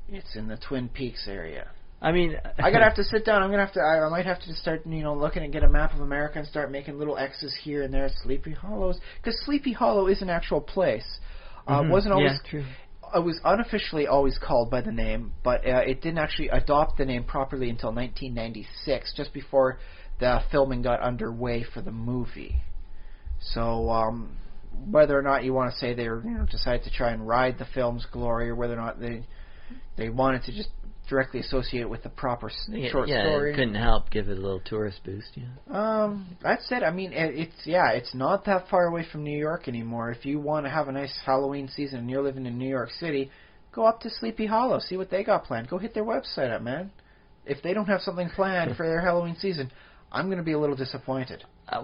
C: It's in the Twin Peaks area.
B: I mean,
C: I gotta have to sit down. I might have to start looking and get a map of America and start making little X's here and there. Sleepy Hollows, because Sleepy Hollow is an actual place. Wasn't always
B: true.
C: It was unofficially always called by the name, but it didn't actually adopt the name properly until 1996, just before the filming got underway for the movie. So whether or not you want to say they decided to try and ride the film's glory, or whether or not they wanted to just directly associate it with the proper short story.
B: It couldn't help give it a little tourist boost.
C: That's it. I mean, it's not that far away from New York anymore. If you want to have a nice Halloween season and you're living in New York City, go up to Sleepy Hollow, see what they got planned. Go hit their website up, man. If they don't have something planned for their Halloween season, I'm going to be a little disappointed.
B: I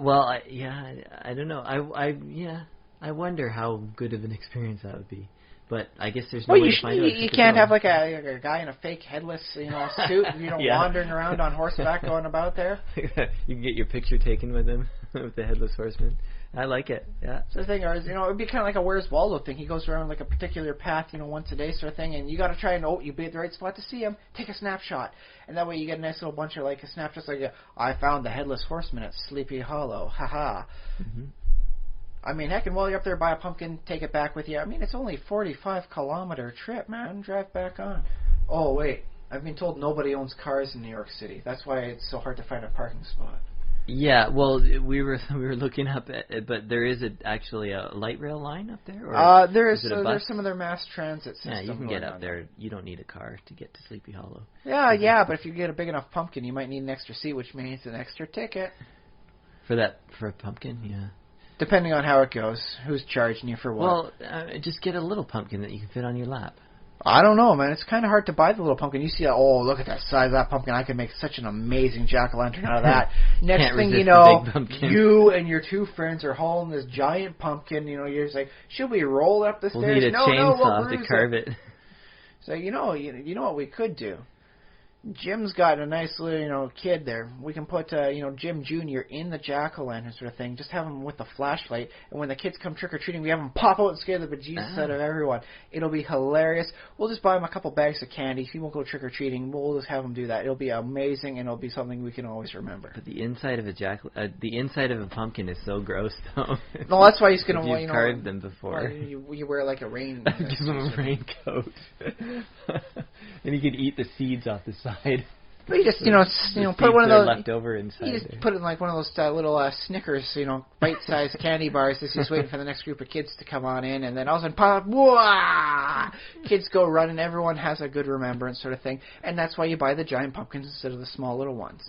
B: don't know. I wonder how good of an experience that would be. But I guess there's no way to find out.
C: You can't have like a guy in a fake headless suit, wandering around on horseback going about there.
B: You can get your picture taken with him, with the headless horseman. I like it. Yeah.
C: So the thing is, it'd be kind of like a Where's Waldo thing. He goes around like a particular path, once a day sort of thing, and you got to try and you be at the right spot to see him. Take a snapshot, and that way you get a nice little bunch of like a snapshots like I found the headless horseman at Sleepy Hollow. Haha.
B: Mm-hmm.
C: I mean, heck, and while you're up there, buy a pumpkin, take it back with you. I mean, it's only a 45-kilometer trip, man. Drive back on. Oh, wait. I've been told nobody owns cars in New York City. That's why it's so hard to find a parking spot.
B: Yeah, well, we were looking up at it, but there is actually a light rail line up there? Or
C: there's some of their mass transit system.
B: Yeah, you can get up there. You don't need a car to get to Sleepy Hollow.
C: Yeah, but if you get a big enough pumpkin, you might need an extra seat, which means an extra ticket.
B: For a pumpkin, yeah.
C: Depending on how it goes, who's charging you for what?
B: Well, just get a little pumpkin that you can fit on your lap.
C: I don't know, man. It's kind of hard to buy the little pumpkin. You see, look at that size of that pumpkin. I could make such an amazing jack-o'-lantern out of that. Next thing you know, you and your 2 friends are hauling this giant pumpkin. You're just like, should we roll up the stairs?
B: We'll need a chainsaw to carve it.
C: So you know what we could do? Jim's got a nice little, kid there. We can put, Jim Jr. in the jack-o'-lantern sort of thing. Just have him with the flashlight. And when the kids come trick-or-treating, we have him pop out and scare the bejesus out of everyone. It'll be hilarious. We'll just buy him a couple bags of candy. He won't go trick-or-treating. We'll just have him do that. It'll be amazing, and it'll be something we can always remember.
B: But the inside of a pumpkin is so gross, though.
C: No, that's why he's going to,
B: You've carved them before.
C: You wear like a rain...
B: Give him a raincoat. And he can eat the seeds off the side.
C: But you just, put one of those
B: left over inside.
C: You just put it in like one of those little Snickers, bite-sized candy bars. It's just waiting for the next group of kids to come on in, and then all of a sudden, pop! Whoa! Kids go running. Everyone has a good remembrance, sort of thing, and that's why you buy the giant pumpkins instead of the small little ones.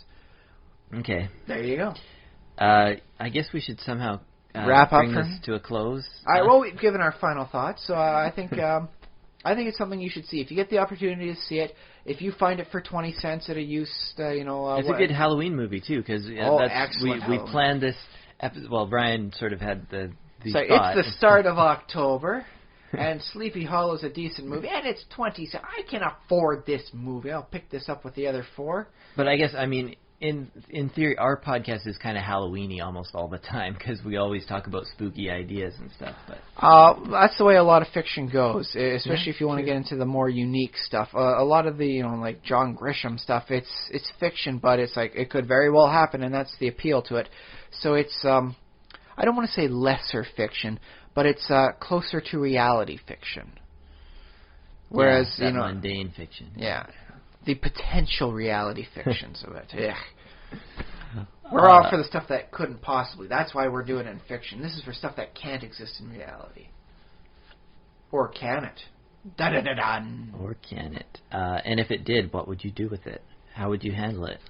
B: Okay.
C: There you go.
B: I guess we should somehow
C: wrap up
B: this to a close.
C: All right. Well, we've given our final thoughts, so I think. I think it's something you should see. If you get the opportunity to see it, if you find it for 20 cents at a used,
B: it's a good Halloween movie, too, because we planned this episode. Well, Brian sort of had the thought.
C: It's the start of October, and Sleepy Hollow's a decent movie, and it's 20 cents. I can afford this movie. I'll pick this up with the other 4.
B: But I guess, in theory, our podcast is kind of Halloween-y almost all the time because we always talk about spooky ideas and stuff. But
C: that's the way a lot of fiction goes, especially if you want to get into the more unique stuff. A lot of the like John Grisham stuff, it's fiction, but it's like it could very well happen, and that's the appeal to it. So it's I don't want to say lesser fiction, but it's closer to reality fiction. Whereas
B: mundane fiction.
C: Yeah. The potential reality fictions of it. Yeah. We're all for the stuff that couldn't possibly. That's why we're doing it in fiction. This is for stuff that can't exist in reality. Or can it? Da-da-da-dun.
B: Or can it? And if it did, what would you do with it? How would you handle it?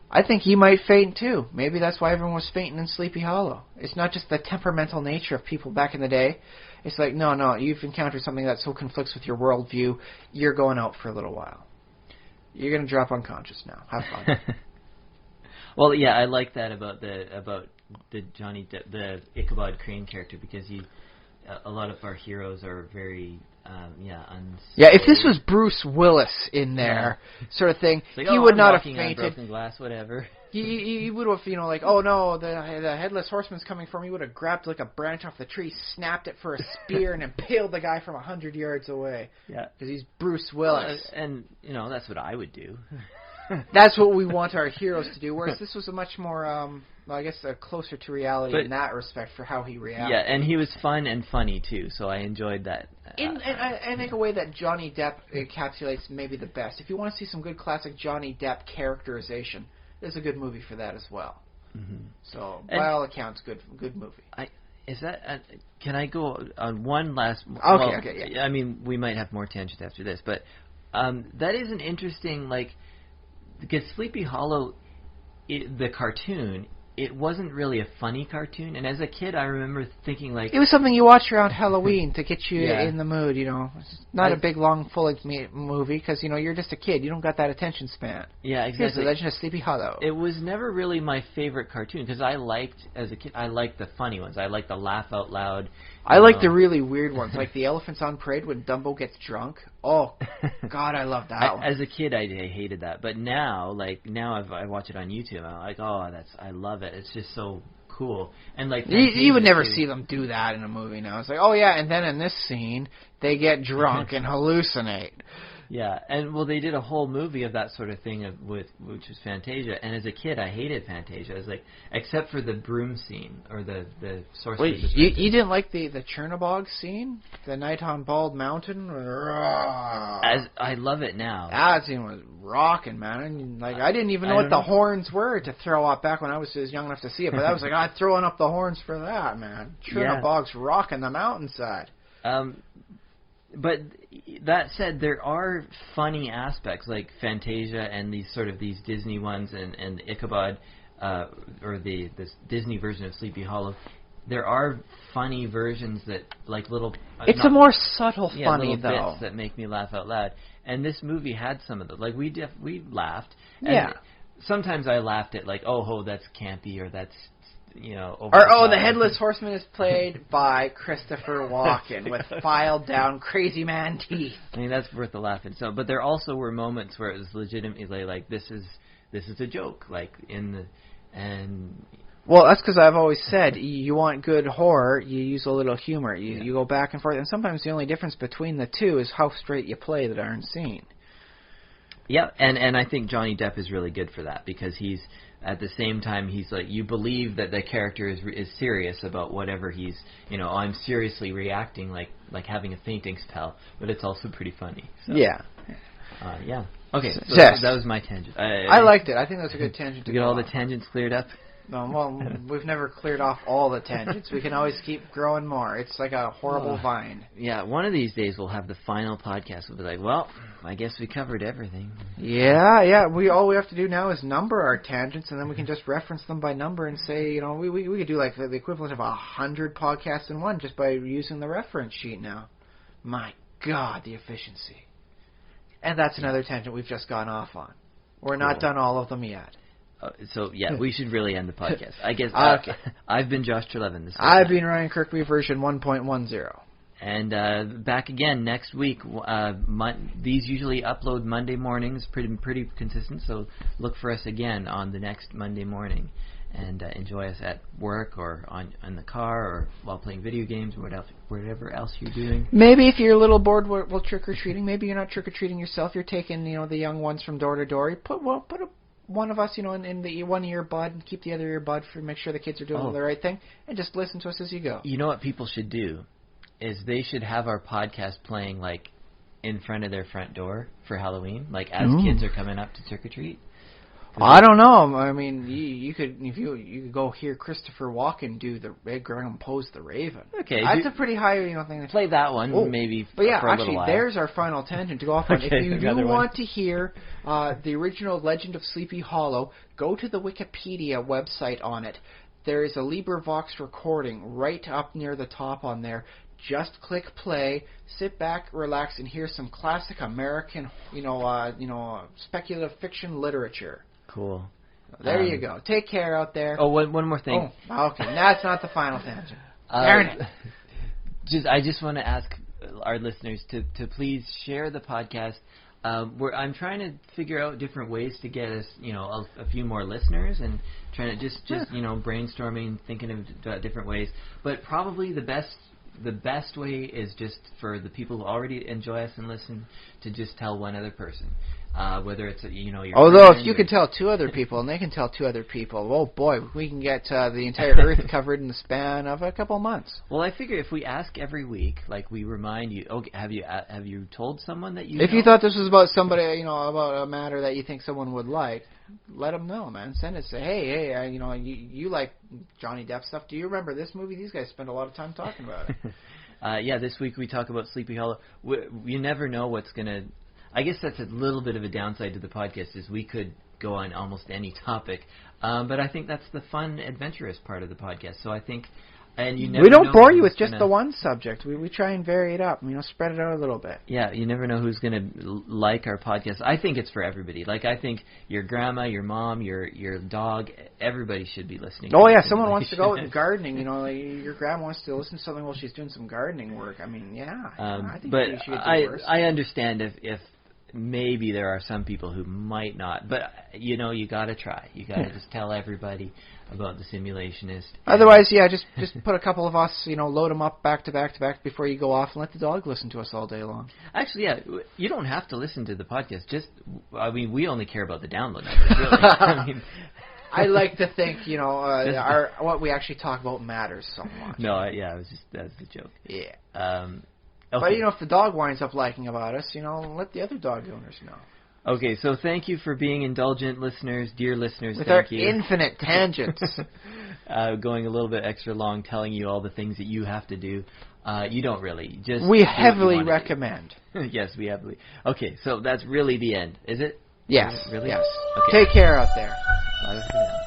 C: I think he might faint too. Maybe that's why everyone was fainting in Sleepy Hollow. It's not just the temperamental nature of people back in the day. It's like, no, you've encountered something that so conflicts with your worldview, you're going out for a little while. You're going to drop unconscious now. Have fun.
B: Well, yeah, I like that about the Johnny Depp, the Ichabod Crane character, because a lot of our heroes are very
C: Yeah, if this was Bruce Willis in there, sort of thing,
B: like,
C: he would
B: I'm
C: not have
B: walking
C: fainted.
B: On broken glass, whatever.
C: He would have, like, oh no, the headless horseman's coming for me. He would have grabbed like a branch off the tree, snapped it for a spear, and impaled the guy from 100 yards away.
B: Yeah,
C: because he's Bruce Willis,
B: and that's what I would do.
C: That's what we want our heroes to do. Whereas this was a much more, I guess, closer to reality in that respect for how he reacted.
B: Yeah, and he was fun and funny too, so I enjoyed that.
C: And I think a way that Johnny Depp encapsulates maybe the best. If you want to see some good classic Johnny Depp characterization, there's a good movie for that as well. Mm-hmm. So, by all accounts, good movie.
B: Can I go on one last?
C: Okay. Yeah.
B: I mean, we might have more tangents after this, but that is an interesting because Sleepy Hollow, the cartoon, it wasn't really a funny cartoon, and as a kid I remember thinking it
C: was something you watch around Halloween to get you in the mood, It's not a big, long, full-length movie, because, you're just a kid. You don't got that attention span.
B: Yeah, exactly.
C: Here's the Legend of Sleepy Hollow.
B: It was never really my favorite cartoon, because as a kid, I liked the funny ones. I liked the laugh out loud.
C: I like the really weird ones, like the Elephants on Parade when Dumbo gets drunk. Oh, God, I love that one.
B: As a kid, I hated that, but now, I watch it on YouTube. I'm like, I love it. It's just so cool. And
C: you would never see them do that in a movie now. It's like, oh yeah, and then in this scene, they get drunk and hallucinate.
B: Yeah, and they did a whole movie of that sort of thing which was Fantasia. And as a kid, I hated Fantasia. I was like, except for the broom scene or the sorceress.
C: Wait, you didn't like the Chernobog scene, the night on Bald Mountain?
B: As I love it now.
C: That scene was rocking, man. And, I didn't even know what the horns were to throw up back when I was young enough to see it. But I was like, I'm throwing up the horns for that, man. Chernobog's rocking the mountainside.
B: But that said, there are funny aspects like Fantasia and these Disney ones and Ichabod, or this Disney version of Sleepy Hollow. There are funny versions that little.
C: It's a more subtle funny
B: little
C: though.
B: Bits that make me laugh out loud. And this movie had some of those. We laughed. And
C: yeah.
B: Sometimes I laughed at that's campy or that's.
C: The Headless Horseman is played by Christopher Walken with filed down crazy man teeth.
B: I mean, that's worth a laugh. And but there also were moments where it was legitimately this is a joke,
C: Well, that's because I've always said you want good horror, you use a little humor. You go back and forth, and sometimes the only difference between the two is how straight you play the darn scene.
B: Yeah, and I think Johnny Depp is really good for that because he's. At the same time, he's you believe that the character is serious about whatever he's, I'm seriously reacting like having a fainting spell, but it's also pretty funny. So,
C: yeah.
B: Yeah. Okay, so
C: yes.
B: That was my tangent.
C: I liked it. I think that's a good tangent to
B: get all the tangents cleared up.
C: No, well, we've never cleared off all the tangents. We can always keep growing more. It's like a horrible vine.
B: Yeah, one of these days we'll have the final podcast. We'll be like, well, I guess we covered everything.
C: Yeah. All we have to do now is number our tangents, and then we can just reference them by number and say, we could do the equivalent of 100 podcasts in one just by using the reference sheet now. My God, the efficiency. And that's another tangent we've just gone off on. We're not done all of them yet.
B: We should really end the podcast. I guess
C: okay.
B: I've been Josh Trelevin.
C: I've been Ryan Kirkby, version 1.10.
B: And back again next week. These usually upload Monday mornings, pretty consistent. So look for us again on the next Monday morning, and enjoy us at work or in the car or while playing video games or whatever else you're doing.
C: Maybe if you're a little bored while trick or treating, maybe you're not trick or treating yourself. You're taking the young ones from door to door. Put one of us, in the one earbud, and keep the other earbud for make sure the kids are doing the right thing, and just listen to us as you go.
B: You know what people should do is they should have our podcast playing in front of their front door for Halloween, as kids are coming up to trick or treat.
C: I don't know. I mean, you could if you could go hear Christopher Walken do the Edgar Allan Poe's The Raven.
B: Okay,
C: that's a pretty high thing. To
B: play that one maybe.
C: But yeah,
B: for a
C: actually,
B: little while.
C: there's our final tangent to go off on.
B: Okay,
C: If you do
B: another
C: want
B: one.
C: to hear the original Legend of Sleepy Hollow, go to the Wikipedia website on it. There is a LibriVox recording right up near the top on there. Just click play, sit back, relax, and hear some classic American, speculative fiction literature.
B: Cool.
C: There you go. Take care out there.
B: Oh, one more thing.
C: Oh, okay. That's not the final tangent. Darn it.
B: I just want to ask our listeners to please share the podcast. I'm trying to figure out different ways to get us, a few more listeners, and trying to just brainstorming, thinking of different ways. But probably the best way is just for the people who already enjoy us and listen to just tell one other person. Whether it's your
C: although
B: friend
C: if you could tell two other people and they can tell two other people, oh boy, we can get the entire Earth covered in the span of a couple months.
B: Well, I figure if we ask every week, like we remind you, okay, have you told someone that you?
C: If you thought this was about somebody, about a matter that you think someone would like, let them know, man. Send it. Say, hey, you like Johnny Depp stuff? Do you remember this movie? These guys spend a lot of time talking about it.
B: This week we talk about Sleepy Hollow. You never know what's gonna. I guess that's a little bit of a downside to the podcast, is we could go on almost any topic, but I think that's the fun, adventurous part of the podcast. So I think, and you never.
C: We don't
B: know
C: bore you with
B: who's
C: just
B: gonna,
C: the one subject. We try and vary it up, spread it out a little bit.
B: Yeah, you never know who's gonna like our podcast. I think it's for everybody. Like I think your grandma, your mom, your dog, everybody should be listening.
C: Oh yeah, someone wants to go out gardening. Your grandma wants to listen to something while she's doing some gardening work. I mean, yeah. I think
B: but
C: she could do worse.
B: I understand if maybe there are some people who might not, but you gotta try. You gotta just tell everybody about the Simulationist.
C: Otherwise, yeah, just put a couple of us, load them up back to back to back before you go off, and let the dog listen to us all day long.
B: Actually, yeah, you don't have to listen to the podcast. We only care about the download numbers, really.
C: I like to think, what we actually talk about matters so much.
B: No, that's the joke.
C: Yeah.
B: Okay.
C: But, if the dog winds up liking about us, let the other dog owners know.
B: Okay, so thank you for being indulgent listeners, dear listeners.
C: With
B: thank
C: our
B: you.
C: infinite tangents.
B: Going a little bit extra long, telling you all the things that you have to do. You don't really.
C: We heavily recommend.
B: Yes, we heavily. Okay, so that's really the end, is it?
C: Yes.
B: Really?
C: Yes.
B: Okay.
C: Take care out there.
B: Bye for now.